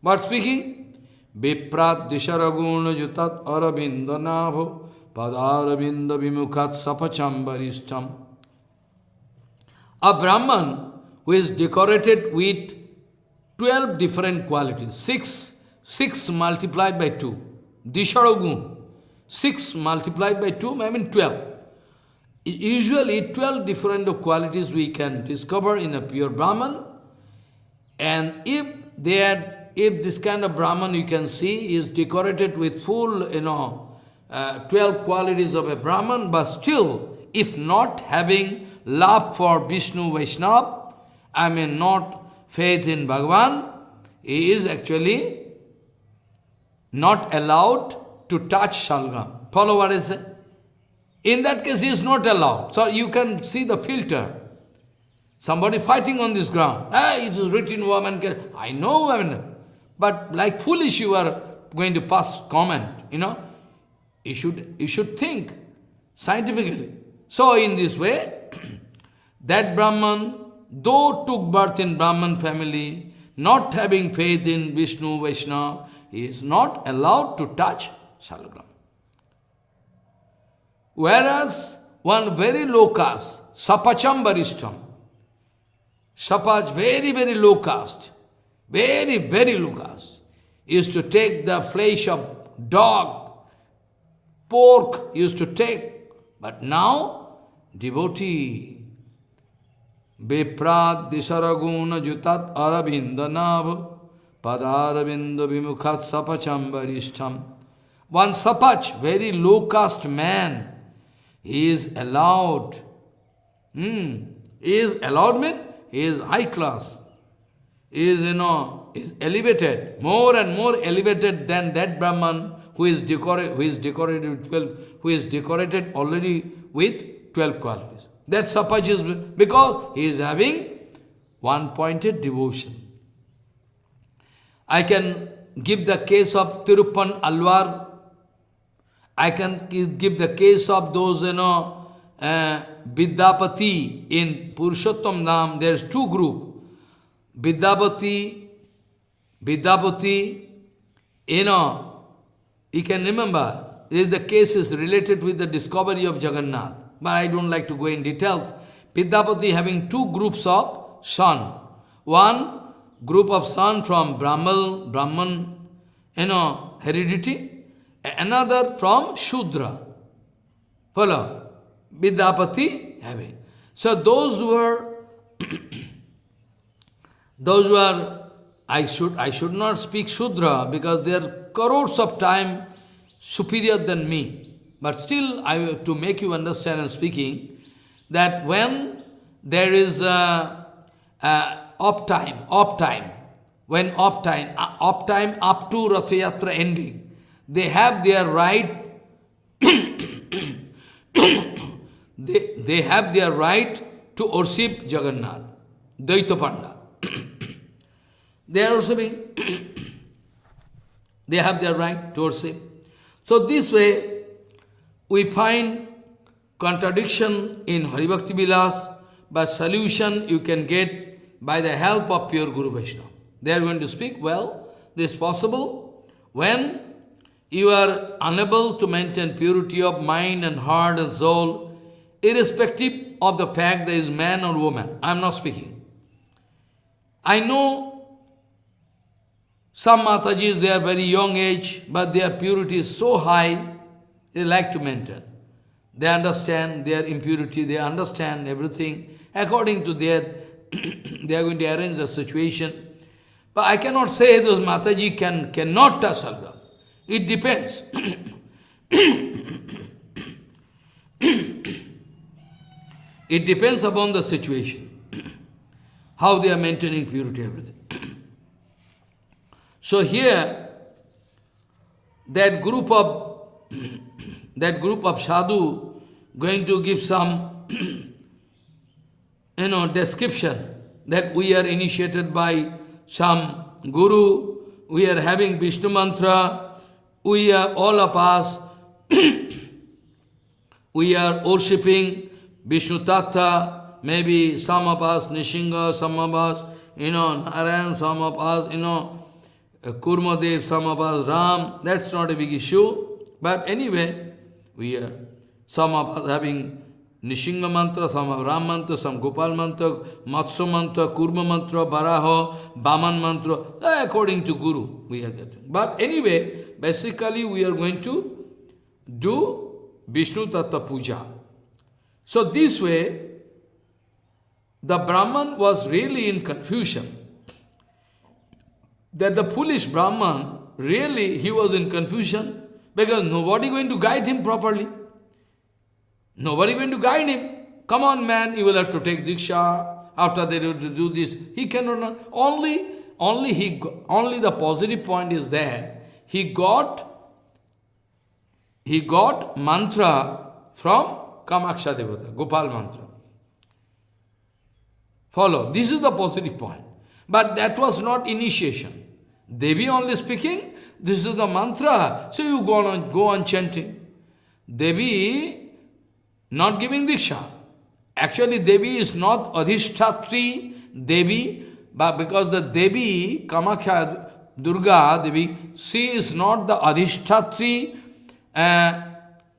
What speaking? Viprat disharaguna jutat aravinda navo padaravinda vimukhat sapachambarishtham. A Brahman who is decorated with 12 different qualities, 6 multiplied by 2, Disharagun, 6 multiplied by 2, I mean 12. Usually 12 different qualities we can discover in a pure Brahman, and if this kind of Brahman you can see is decorated with full, 12 qualities of a Brahman, but still, if not having love for Vishnu Vaishnava, I mean not faith in Bhagavan, he is actually not allowed to touch Shalgram. Follow what I say? In that case, he is not allowed. So you can see the filter. Somebody fighting on this ground. It is written woman can. I know woman. But like foolish you are going to pass comment, You should think scientifically. So in this way, that Brahman, though took birth in Brahman family, not having faith in Vishnu Vaishnava, he is not allowed to touch Salagram. Whereas one very low caste, Sapachambarishtam, Sapach, very, very low caste, very, very low caste, is to take the flesh of dog, pork used to take. But now, devotee, Viprad disaraguna jutat arabindanav padaravinda vimukhat sapacham varishtam. One sapach, very low caste man, he is allowed. He is allowed means he is high class. He is, is elevated, more and more elevated than that Brahman who is decorated already with 12 qualities. That sapaj is because he is having one-pointed devotion. I can give the case of Tiruppan Alvar. I can give the case of those, Vidyapati in Purushottam Dham. There is two groups. Vidyapati, you can remember, the case is related with the discovery of Jagannath. But I don't like to go in details. Vidyapati having two groups of son. One group of son from Brahman, heredity. Another from Shudra. Follow? Vidyapati having. So those were, I should not speak Shudra because they are crores of time superior than me. But still, to make you understand and speaking, that when there is off time up to Ratha Yatra ending, they have their right, they have their right to worship Jagannath, Dvaita Panda. They are worshiping. They have their right to worship. So this way, we find contradiction in Hari Bhakti Vilas, but solution you can get by the help of pure Guru Vaishnava. They are going to speak, well, this is possible when you are unable to maintain purity of mind and heart and soul, irrespective of the fact there is man or woman. I am not speaking. I know some Matajis, they are very young age, but their purity is so high, they like to maintain. They understand their impurity, they understand everything. According to their, they are going to arrange the situation. But I cannot say those Mataji cannot touch Salgram. It depends. It depends upon the situation, how they are maintaining purity, everything. So here, that group of sadhu going to give some, description that we are initiated by some guru, we are having Vishnu mantra, we are all of us, we are worshipping Vishnu Tattva, maybe some of us Nishinga, some of us, Narayan, some of us, Kurmadev, some of us Ram. That's not a big issue. But anyway, we are, some of us having Nishinga mantra, some of Ram mantra, some Gopal mantra, Matsya mantra, Kurma mantra, Baraho, Baman mantra, according to Guru we are getting. But anyway, basically we are going to do Vishnu Tattva Puja. So this way, the Brahman was really in confusion. That the foolish Brahman, really he was in confusion because nobody going to guide him properly. Nobody going to guide him. Come on man, you will have to take Diksha. After they will do this, he cannot. Only the positive point is that he got mantra from Kamaksha Devata, Gopal mantra. Follow, this is the positive point. But that was not initiation. Devi only speaking, this is the mantra, so you go on chanting. Devi not giving Diksha. Actually, Devi is not Adhishtatri Devi, but because the Devi, Kamakhya, Durga Devi, she is not the Adhishtatri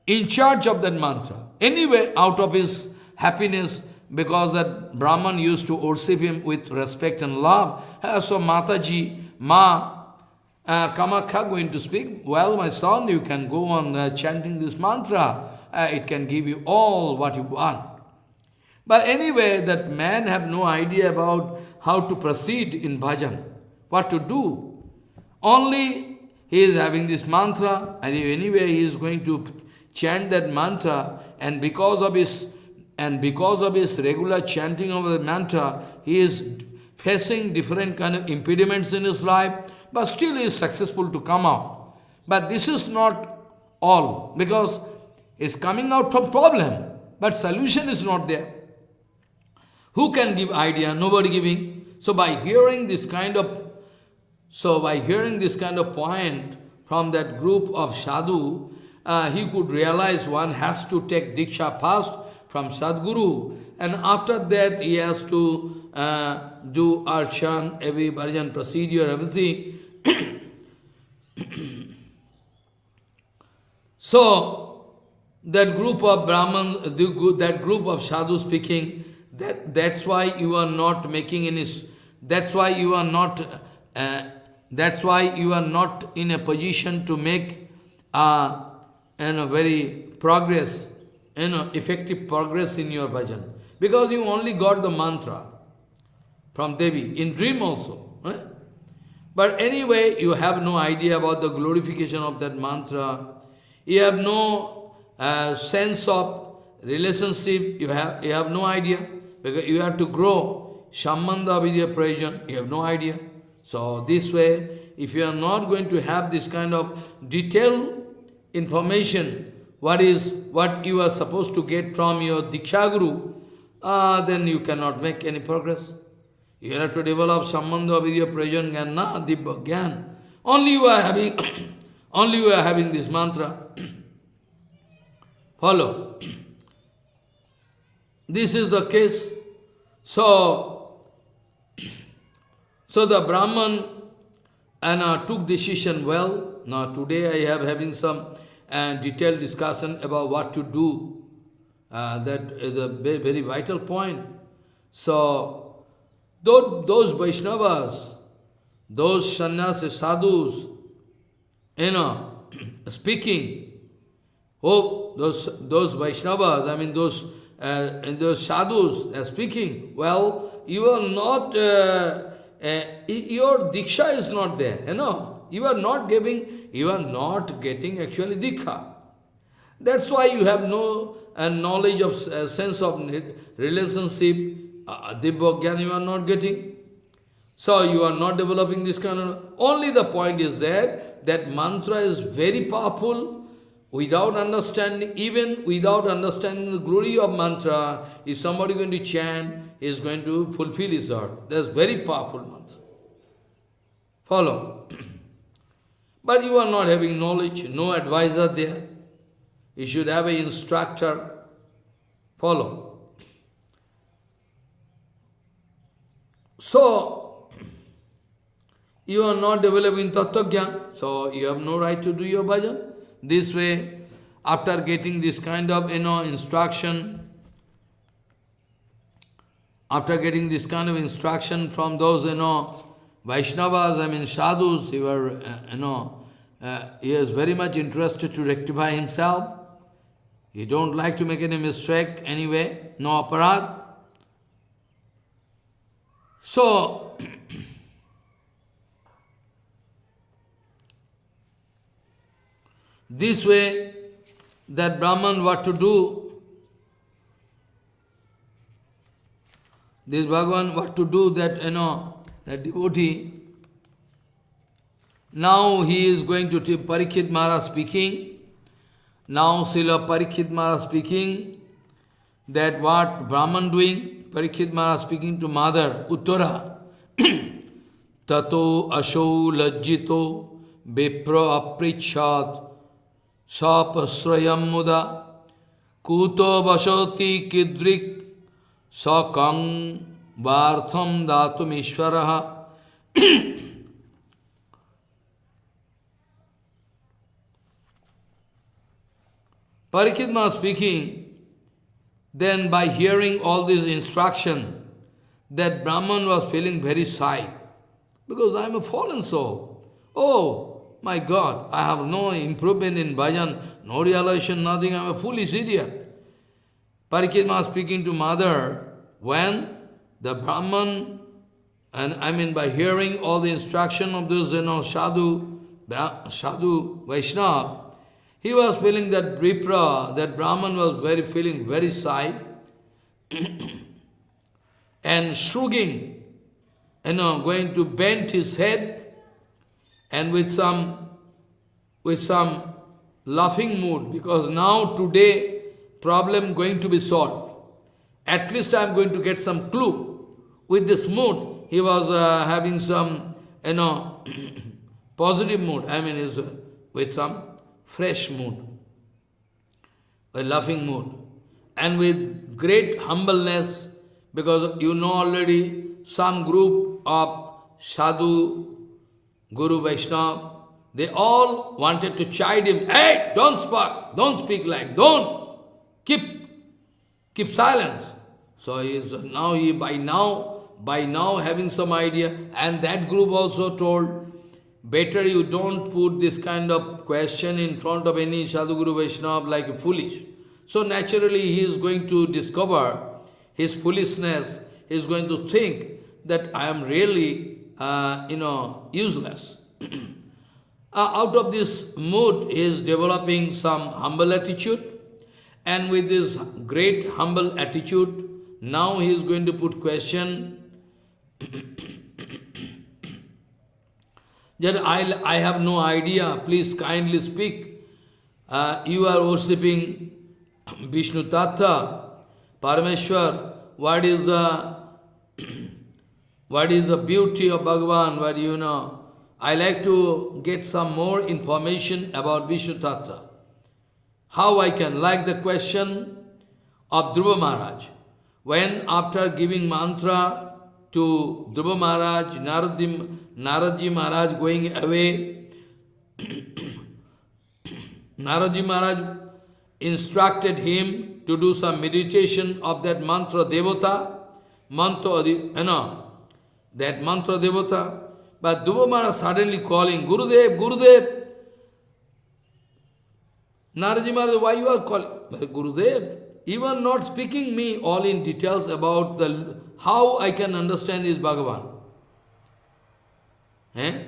in charge of that mantra. Anyway, out of his happiness, because that Brahman used to worship him with respect and love, so Mataji, Kamakya going to speak, well, my son, you can go on chanting this mantra. It can give you all what you want. But anyway, that man have no idea about how to proceed in bhajan, what to do. Only he is having this mantra, and anyway he is going to chant that mantra, and because of his regular chanting of the mantra, he is facing different kind of impediments in his life, but still he is successful to come out. But this is not all, because he is coming out from problem, but solution is not there. Who can give idea? Nobody giving. So by hearing this kind of point from that group of sadhu, he could realize one has to take diksha first from Sadguru, and after that he has to do archan, every bhajan procedure, everything. So that group of Brahman, that group of sadhu speaking, that's why you are not making any. That's why you are not in a position to make very progress, effective progress in your bhajan, because you only got the mantra from Devi in dream also. But anyway, you have no idea about the glorification of that mantra. You have no sense of relationship. You have no idea, because you have to grow Sambandha Vidya Prayojan. You have no idea. So this way, if you are not going to have this kind of detailed information, what you are supposed to get from your Diksha Guru, then you cannot make any progress. You have to develop Sambandha Vidya Prayojan Jnana, Dibba Jnana. Only you are having this mantra. Follow. This is the case. So the Brahman took decision well. Now today I am having some detailed discussion about what to do. That is a very vital point. So those Vaishnavas, those sannyasi sadhus, speaking, those Vaishnavas, I mean those sadhus are speaking, well, you are not, your diksha is not there, you are not getting actually diksha. That's why you have no knowledge of sense of relationship, Dibba Jnana you are not getting. So you are not developing this kind of, only the point is that mantra is very powerful. Without understanding, even without understanding the glory of mantra, if somebody going to chant, he is going to fulfill his heart. That's very powerful mantra. Follow. But you are not having knowledge, no advisor there. You should have an instructor. Follow. So, you are not developing Tattva Jnana, so you have no right to do your bhajan. This way, after getting this kind of, instruction, from those, Vaishnavas, I mean sadhus, he is very much interested to rectify himself. He don't like to make any mistake anyway, no aparad. So, this way, that Brahman what to do, this Bhagavan what to do, that, that devotee, now he is going to take Parikshit Maharaj speaking, now Srila Parikshit Maharaj speaking, that what Brahman doing, Parikshit Maharaj speaking to mother, Uttara, Tato asho lajjito vipra aprichat sapasrayam muda kuto vasoti kidrik sakang vartham datum ishvaraha. Parikshit Maharaj speaking, then by hearing all this instruction, that Brahman was feeling very shy, because I am a fallen soul. Oh, my God, I have no improvement in bhajan, no realization, nothing, I am a foolish idiot. Parikirma speaking to mother, when the Brahman, and I mean by hearing all the instruction of those, sadhu Vaishnava, he was feeling that Vipra, that Brahman was feeling very shy and shrugging, going to bend his head and with some laughing mood, because now today problem going to be solved. At least I am going to get some clue. With this mood, he was having some, positive mood. I mean, with some fresh mood, a laughing mood, and with great humbleness, because you know already some group of sadhu, Guru Vaishnava, they all wanted to chide him. Hey, don't speak like, don't, keep silence. So by now having some idea, and that group also told, better you don't put this kind of question in front of any Sadhu Guru Vaishnava like foolish. So naturally he is going to discover his foolishness. He is going to think that I am really, useless. Out of this mood, he is developing some humble attitude. And with this great humble attitude, now he is going to put question that I have no idea, please kindly speak. You are worshipping Vishnu Tattva, Parameshwar, what is the beauty of Bhagavan, what you know? I like to get some more information about Vishnu Tattva. How I can, like the question of Dhruva Maharaj. When after giving mantra to Dhruva Maharaj, Naradji Maharaj going away, Naradji Maharaj instructed him to do some meditation of that mantra devata, that mantra devata. But Dhruva Maharaj suddenly calling, Gurudev, Gurudev. Naradji Maharaj, why you are calling? Gurudev, you are not speaking me all in details about how I can understand this Bhagavan.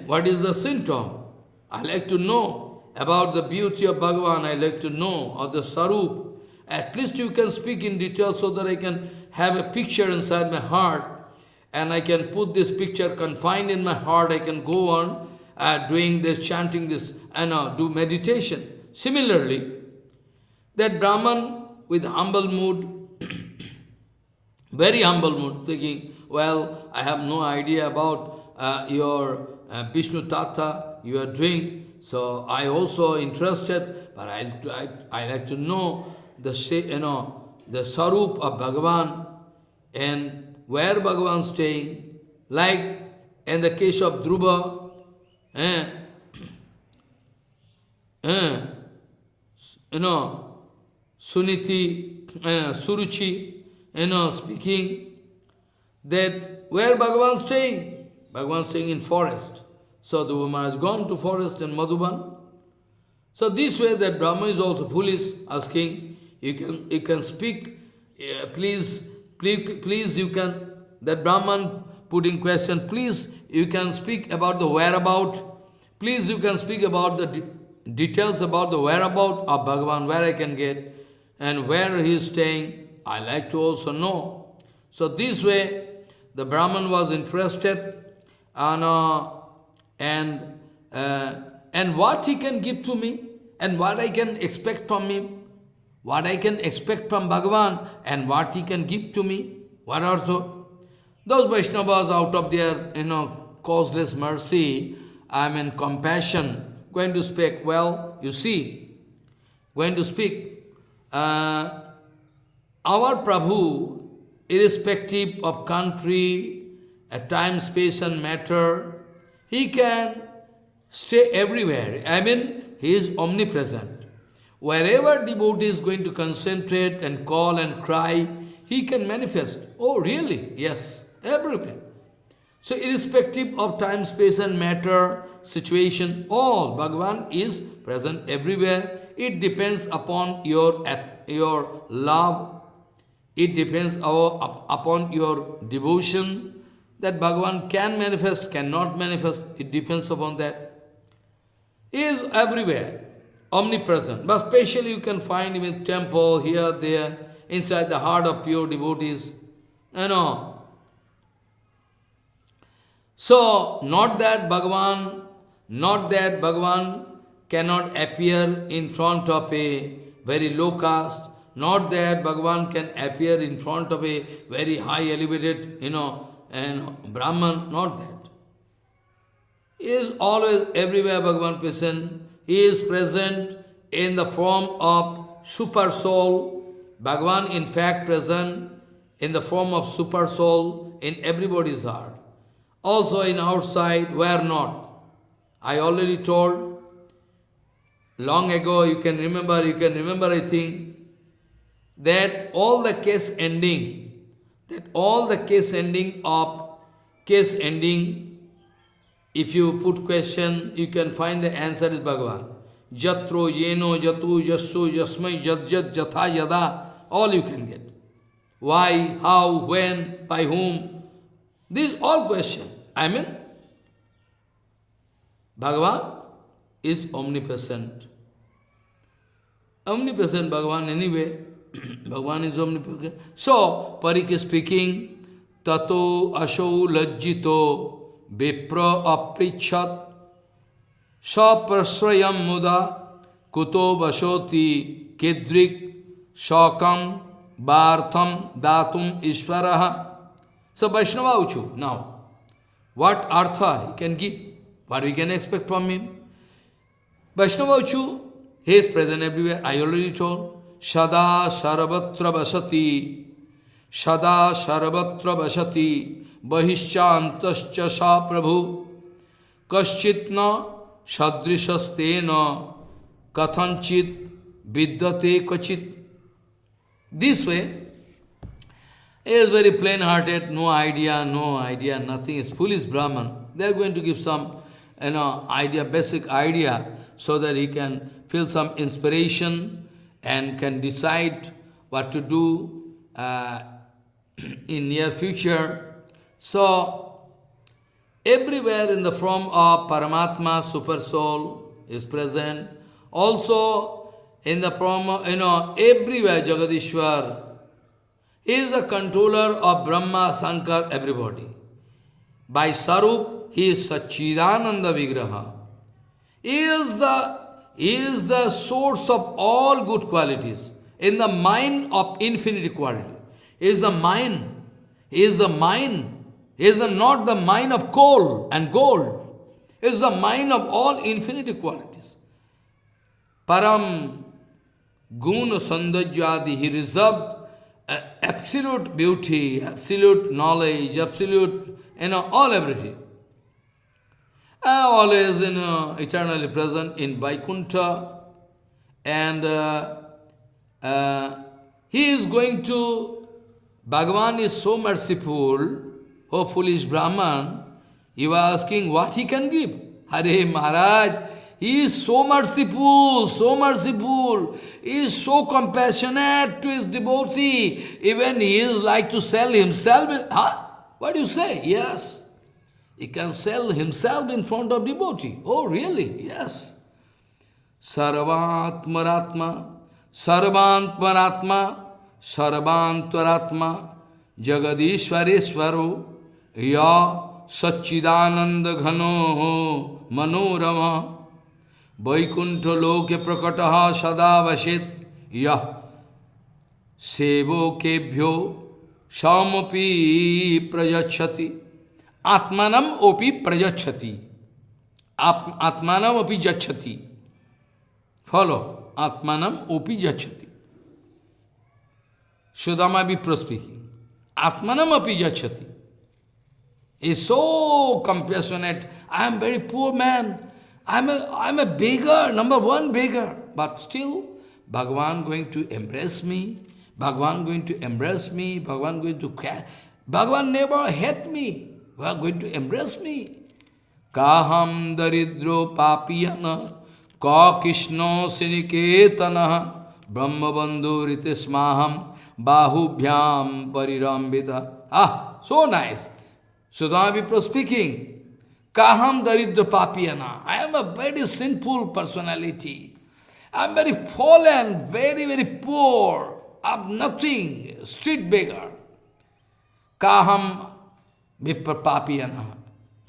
What is the symptom? I like to know about the beauty of Bhagavan, I like to know, or the Sarup. At least you can speak in detail so that I can have a picture inside my heart, and I can put this picture confined in my heart, I can go on doing this, chanting this, and do meditation. Similarly, that Brahman with humble mood, very humble mood, thinking, well, I have no idea about your Vishnu Tattva you are doing, so I also interested, but I like to know the Sarup of Bhagavan and where Bhagavan is staying, like in the case of Dhruva, Suniti, Suruchi, speaking, that where Bhagavan is staying? Bhagavan is staying in forest. So the woman has gone to forest in Madhuban. So this way that Brahma is also foolish, asking, you can speak, please you can, that Brahman putting question, please you can speak about the whereabout, please you can speak about the details about the whereabout of Bhagavan, where I can get, and where he is staying, I like to also know. So this way, the Brahman was interested, and what he can give to me, and what I can expect from him, what I can expect from Bhagavan, and what he can give to me, what also. Those Vaishnavas out of their, causeless mercy, compassion, going to speak, well, you see, going to speak, our Prabhu, irrespective of country, time, space and matter, he can stay everywhere. He is omnipresent. Wherever devotee is going to concentrate and call and cry, he can manifest. Oh, really? Yes, everywhere. So irrespective of time, space and matter, situation, all. Bhagavan is present everywhere. It depends upon your love. It depends upon your devotion, that Bhagavan can manifest, cannot manifest. It depends upon that. He is everywhere, omnipresent. But especially you can find him in temple, here, there, inside the heart of pure devotees. You know. So, not that Bhagavan cannot appear in front of a very low caste, not that Bhagavan can appear in front of a very high elevated, and Brahman, not that. He is always everywhere Bhagavan present. He is present in the form of super soul. Bhagavan in fact present in the form of super soul in everybody's heart. Also in outside, where not. I already told long ago, you can remember I think, that all the case ending, if you put question, you can find the answer is Bhagavan. Jatro, Yeno, Jatu, Jassu, Jasmai, Jat, Jatha, Yada, all you can get. Why, how, when, by whom? These all question. I mean, Bhagavan is omnipresent. Omnipresent Bhagavan anyway. Bhagavan is omnipresent. So, Parik is speaking, Tato asho lajjito vipra aprichat saprasrayam muda kuto vasoti kedrik shakam bhartham datum ishvaraha. So, Vaishnava Uchu, now, what artha he can give, what we can expect from him. Vaishnava Uchu, he is present everywhere, I already told. Shada sarvatra vasati, Shada sarvatra vasati, Bahishcha antascha sa prabhu, Kaschitna sadrishastena, Kathanchit vidyate kvachit. This way, he is very plain-hearted, no idea, nothing. Is foolish Brahman. They are going to give some, idea, basic idea, so that he can feel some inspiration and can decide what to do in near future. So, everywhere in the form of Paramatma, Super Soul is present. Also, in the form of, everywhere Jagadishwar is a controller of Brahma, Sankar, everybody. By Sarup, he is Satchidananda Vigraha. He is the source of all good qualities, in the mind of infinity quality. He is the mind. He is the mind. He is not the mind of coal and gold. He is the mind of all infinity qualities. Param Guna Sandajyadi, he reserved absolute beauty, absolute knowledge, absolute, all everything. Always, eternally present in Vaikuntha. And he is going to, Bhagavan is so merciful, oh foolish Brahman, you are asking what he can give. Hare Maharaj, he is so merciful, so merciful. He is so compassionate to his devotee. Even he is like to sell himself. Huh? What do you say? Yes. He can sell himself in front of devotee. Oh, really? Yes. Sarvatmaratma, Sarvantmaratma, Sarvantvaratma, Jagadishwareswaro, Ya Satchidananda Ghano Manorama, Vaikuntha Loke Prakataha Sada Vasit, Ya Sevo Kebhyo Shamapi Prajachati, Atmanam Opi Prajachati, Atmanam Opi Jachati. Follow, Atmanam Opi Jachati. Sudama Vipra speaking. Atmanam Api Jachati. He is so compassionate. I am very poor man. I am a beggar, number one beggar. But still, Bhagavan going to embrace me. Bhagavan going to embrace me. Bhagavan going to care. Bhagavan never hate me. Bhagavan going to embrace me. kaham daridro papiyana ka Krishna siniketana brahmabandhu ritismaham bahubhyam parirambita. Ah, so nice. Sudama Vipra speaking. Kaham daridra papiyana. I am a very sinful personality. I am very fallen, very, very poor. I have nothing, street beggar. Kaham Vipra papiyana.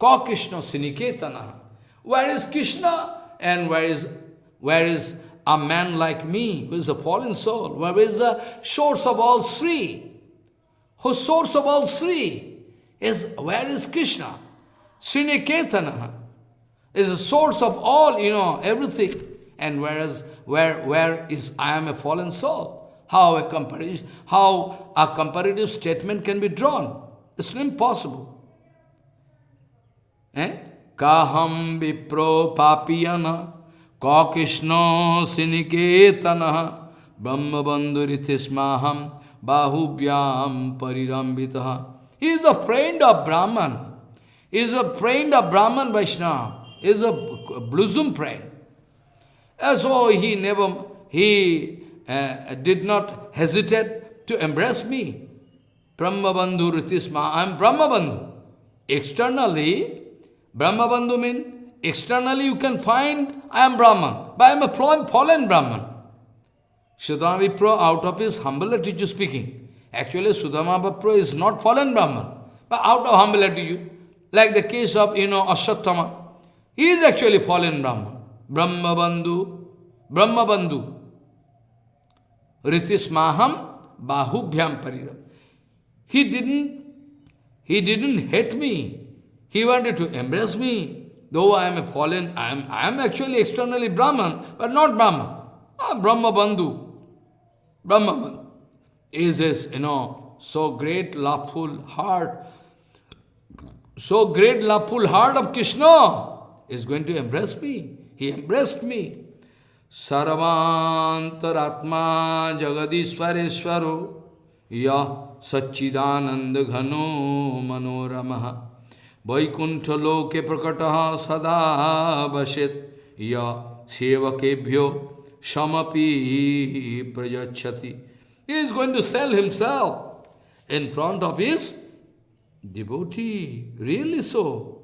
Ka Krishna siniketana. Where is Krishna? And where is a man like me, who is a fallen soul? Where is the source of all Sri? Whose source of all Sri is, where is Krishna? Sriniketana is the source of all, everything. And where is I am a fallen soul? How a comparative statement can be drawn? It's impossible. Kaham vipro papiyana ka Krishna siniketana brahmabandhuritismaham bahubhyam parirambitaha. He is a friend of Brahman. He is a friend of Brahman Vaishnava. He is a bosom friend. And so he did not hesitate to embrace me. Brahmabandhu ritisma. I am Brahmabandhu. Externally, Brahmabandhu means, externally you can find I am Brahman, but I am a fallen Brahman. Sudama Vipra, out of his humble attitude speaking. Actually, Sudama Vipra is not fallen Brahman, but out of humble attitude. Like the case of, Aswattama. He is actually fallen Brahman. Brahmabandhu. Ritismaham bahubhyam pariram. He didn't hate me. He wanted to embrace me. Though I am a fallen, I am actually externally Brahman, but not Brahman. Brahmabandhu. Brahmabandhu is this, so great loveful heart. So great loveful heart of Krishna is going to embrace me. He embraced me. Sarvantaratma jagadishwareshwaro ya Satchidananda ghano manoramaha Vaikuntha loke prakataha sada vashet ya sevakebhyo shamapi prajachati. He is going to sell himself in front of his devotee. Really so?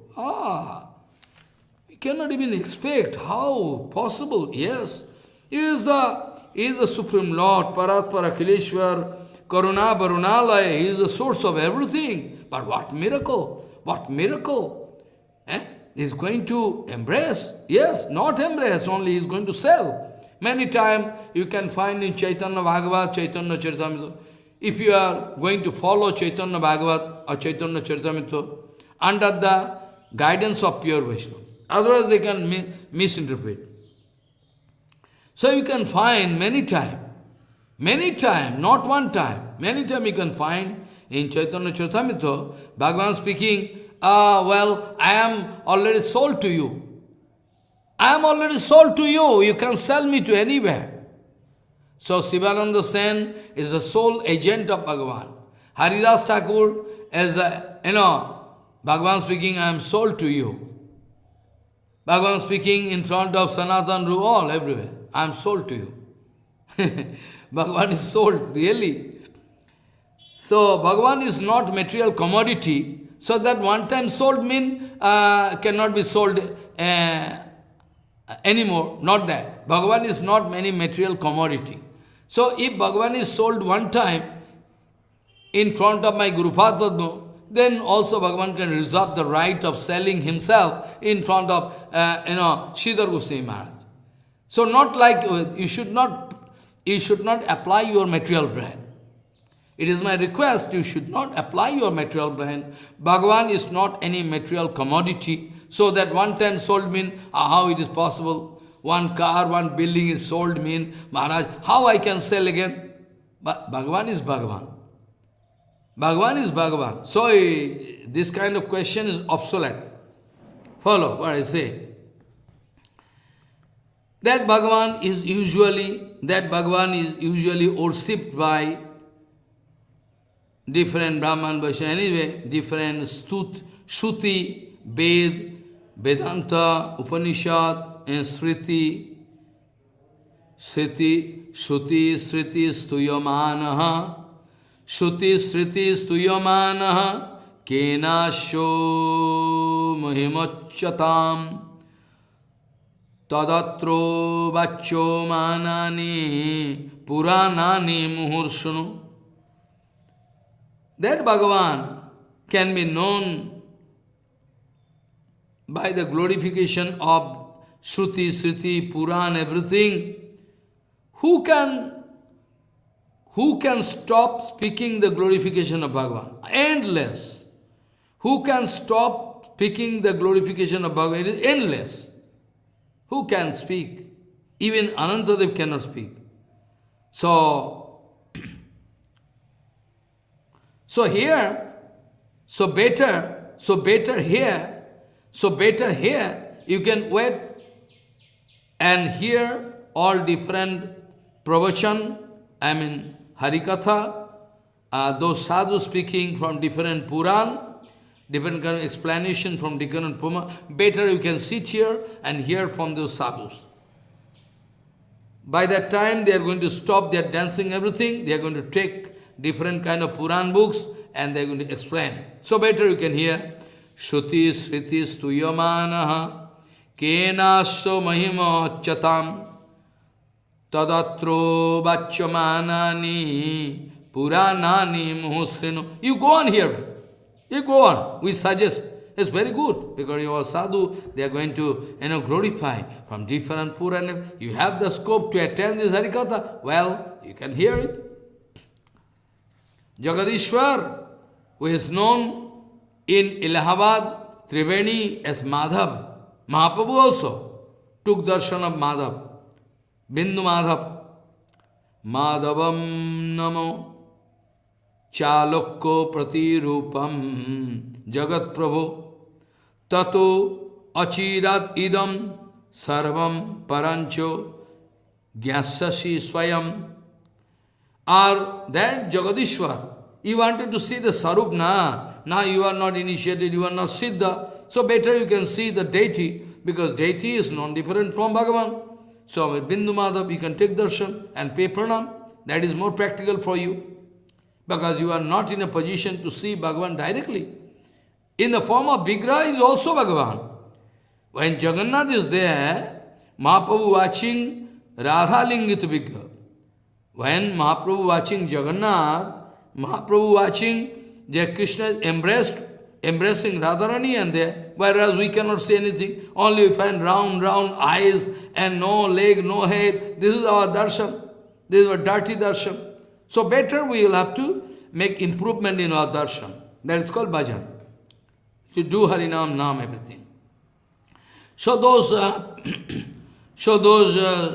We cannot even expect. How possible? Yes. He is the Supreme Lord, Paratpara Akhileshwar, Karuna Varunalaya. He is the source of everything. But what miracle? What miracle? He is going to embrace. Yes, not embrace, only he is going to sell. Many times you can find in Chaitanya Bhagavat, Chaitanya Charitamrita, if you are going to follow Chaitanya Bhagavat or Chaitanya Charitamrita under the guidance of pure Vaishnava. Otherwise they can misinterpret. So you can find many times, not one time, many times you can find in Chaitanya Charitamrita, Bhagavan speaking, well, I am already sold to you. I am already sold to you. You can sell me to anywhere. So Sivananda Sen is the sole agent of Bhagavan. Haridas Thakur is Bhagavan speaking, I am sold to you. Bhagavan speaking in front of Sanatan Ru, all everywhere. I am sold to you. Bhagavan is sold, really. So Bhagavan is not material commodity, so that one time sold mean cannot be sold anymore. Not that. Bhagavan is not any material commodity. So if Bhagavan is sold one time in front of my Guru Padma, then also Bhagavan can reserve the right of selling himself in front of Sridhar Goswami Maharaj. So not like you should not apply your material brain. It is my request, you should not apply your material brain. Bhagavan is not any material commodity, so that one time sold mean, how it is possible? One car, one building is sold mean, Maharaj, how I can sell again? But Bhagavan is Bhagavan. Bhagavan is Bhagavan. So this kind of question is obsolete. Follow what I say. That Bhagavan is usually worshipped by different Brahman, Vaishnava, anyway, different Shruti, Ved, Vedanta, Upanishad, and Smriti, Shruti, Sriti, Stuyamanaha, Shruti, Sriti, Stuyamanaha, Kenasho Mahimochatam, Tadatro Vacho Manani, Puranani Muhurshunu. That Bhagavan can be known by the glorification of Shruti, Sriti, Puran, everything. Who can stop speaking the glorification of Bhagavan? Endless. Who can stop speaking the glorification of Bhagavan? It is endless. Who can speak? Even Anantadev cannot speak. So better here, you can wait and hear all different Pravachan, HariKatha, those sadhus speaking from different Puran, different kind of explanation from different Puma. Better you can sit here and hear from those sadhus. By that time, they are going to stop their dancing, everything. They are going to take different kind of Puran books and they are going to explain. So better you can hear. Shruti, Sriti, Stuyamanaha, Kenasho Mahima Chatam, Tadatro Vachamanani, Puranani Muhusrinu. You go on here. You go on. We suggest. It's very good because you are sadhu. They are going to glorify from different Purana. You have the scope to attend this HariKatha. Well, you can hear it. Jagadishwar, who is known in Allahabad, Triveni as Madhav. Mahaprabhu also took darshan of Madhav. Bindu Madhav. Madhavam namo chalokko pratirupam jagat prabhu tato achirat idam sarvam parancho gyasasi swayam. Or that Jagadishwar, you wanted to see the Sarup, now you are not initiated, you are not Siddha, so better you can see the deity, because deity is non-different from Bhagavan. So with Bindu Madhav, you can take darshan and pay pranam. That is more practical for you, because you are not in a position to see Bhagavan directly. In the form of Vigraha is also Bhagavan. When Jagannath is there, Mahaprabhu watching Radha Lingit Vigraha. When Mahaprabhu watching Jagannath, Mahaprabhu watching that Krishna is embracing Radharani and there, whereas we cannot see anything. Only we find round eyes and no leg, no head. This is our darshan. This is our dirty darshan. So better we will have to make improvement in our darshan. That is called bhajan. To do Harinam, Nam, everything. So those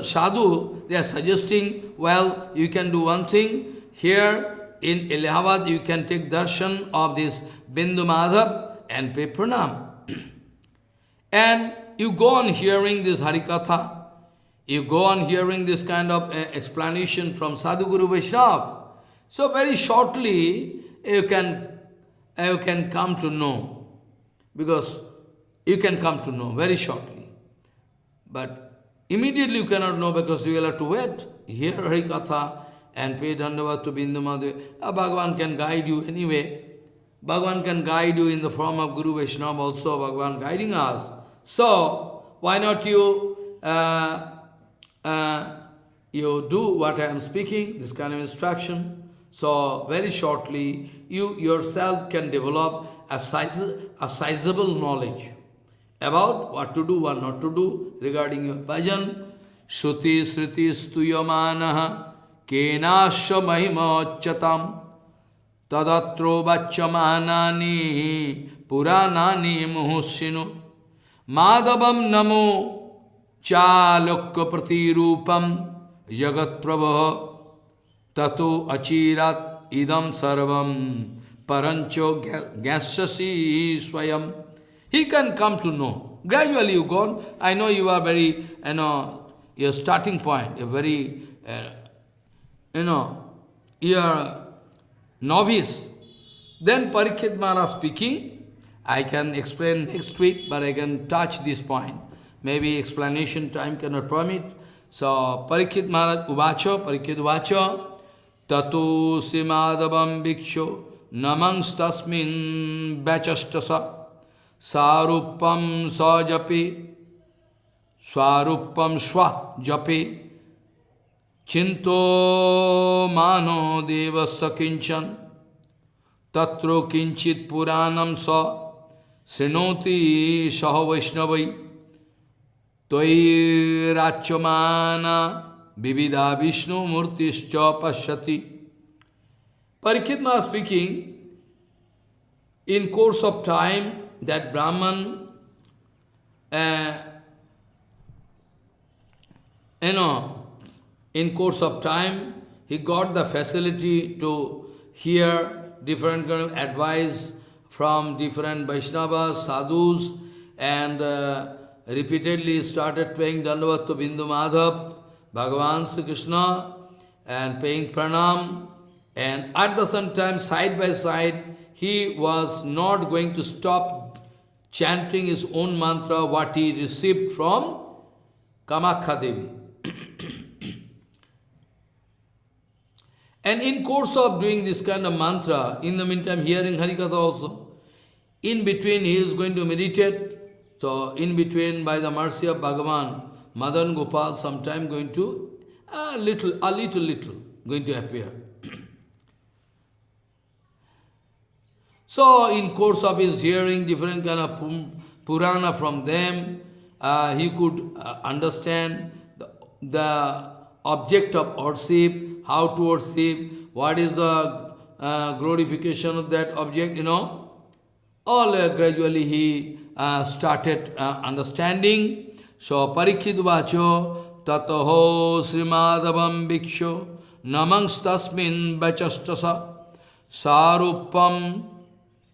sadhu, they are suggesting, well, you can do one thing. Here in Allahabad, you can take darshan of this Bindu Madhav and pay pranam. And you go on hearing this HariKatha. You go on hearing this kind of explanation from Sadhu Guru Vaishnava. So very shortly, you can come to know. Because you can come to know very shortly. But immediately you cannot know because you will have to wait. Hear HariKatha and pay dandavat to Bindu Madhav. Bhagavan can guide you anyway. Bhagavan can guide you in the form of Guru Vaishnava also, Bhagavan guiding us. So, why not you do what I am speaking, this kind of instruction. So, very shortly, you yourself can develop a sizable knowledge about what to do, what not to do regarding your bhajan. Shruti, Sriti, Stuyamanaha, Kenasha Mahima Chatam, Tadatro Vachamanani, Puranani Muhussinu, Madhavam Namo Chalokka Pratirupam, Jagat Prabha, Tato Achirat Idam Sarvam, Parancho Gassasi Swayam. He can come to know. Gradually you go on. I know you are very, your starting point, a very, you are novice. Then Parikshit Maharaj speaking, I can explain next week, but I can touch this point. Maybe explanation time cannot permit. So, Parikshit Maharaj Parikshit Uvacha, Tatu Simadavam Bhikshu, Namans Tasmin Bachastasa, Sarupam Sajapi, Swarupam Swa Japi, Chinto Mano Devasa Kinchan, Tatro Kinchit Puranam Sa, Srinoti Saha Vaishnavai, Toi Rachamana Vivida Vishnu Murtischa Pashyati. Parikshit Maharaj speaking, in course of time, that Brahman, in course of time, he got the facility to hear different kind of advice from different Vaishnavas, sadhus, and repeatedly started paying Dandavat to Bindu Madhav, Bhagavan Sri Krishna, and paying pranam. And at the same time, side by side, he was not going to stop chanting his own mantra, what he received from Kamakhya Devi. And in course of doing this kind of mantra, in the meantime hearing Harikatha also, in between he is going to meditate. So in between, by the mercy of Bhagavan, Madan Gopal sometime going to, a little, going to appear. So in course of his hearing different kind of Purana from them, he could understand the object of worship, how to worship, what is the glorification of that object, All gradually he started understanding. So, Parikshit Vacho, Tataho Srimadavam Bhikshu, Namans Tasmin Bachastasa, Sarupam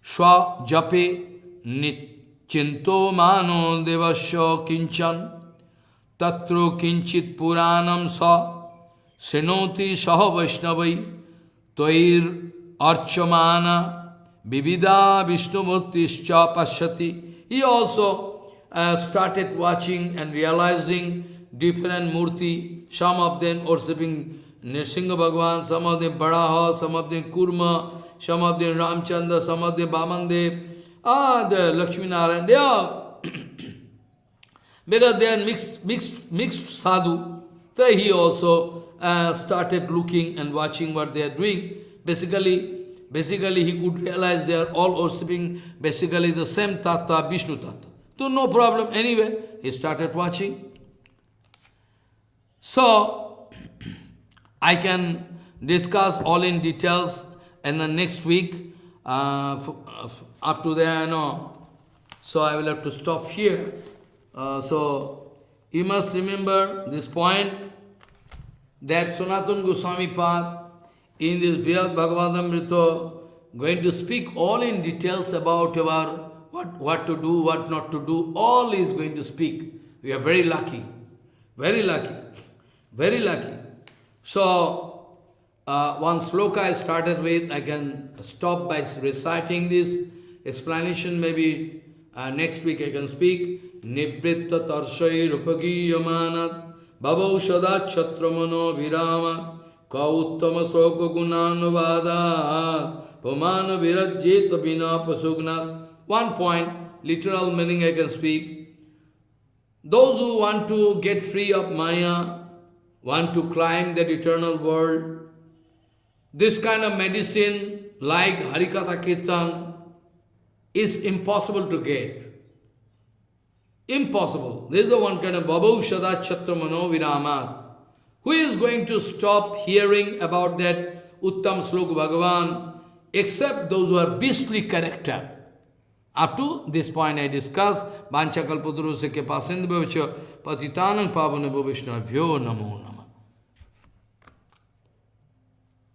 Shwa Jape, Chinto Mano Devasya Kinchan, Tatro Kinchit Puranam Sa, Srinoti Saha Vaishnavai, Toir Archamana, Vivida Vishnumurtischa Pashyati. He also started watching and realizing different murti, some of them worshipping Nrsimha Bhagavan, some of them Baraha, some of them Kurma, some of them Ramchandra, some of them Vamandev, the Lakshmi Narayan, they are because they are mixed sadhu. So he also started looking and watching what they are doing. Basically he could realize they are all worshipping basically the same Tattva, Vishnu Tattva. So no problem. Anyway, he started watching. So, I can discuss all in details in the next week. Up to there, So I will have to stop here. So, you must remember this point, that Sanatana Goswami Pad, in this Brihad Bhagavatamrita, going to speak all in details about our what to do, what not to do, all is going to speak. We are very lucky, very lucky, very lucky. So, one sloka I started with, I can stop by reciting this explanation, maybe next week I can speak. Nibritta tarshay rupagiyamanat bhavau sadat chatramano virama ka uttama soka gunanuvada pamana virajjeta vina pasugnat. One point, literal meaning I can speak. Those who want to get free of Maya, want to climb that eternal world, this kind of medicine like Harikatha Kirtan is impossible to get. Impossible. This is the one kind of Babau Sada Chatramano Viramat. Who is going to stop hearing about that Uttam Slok Bhagavan except those who are beastly character? Up to this point I discussed. Vancha kalpadurusya ke pasendra bhavaccha patitanam pavana bhavishna bhyo namo.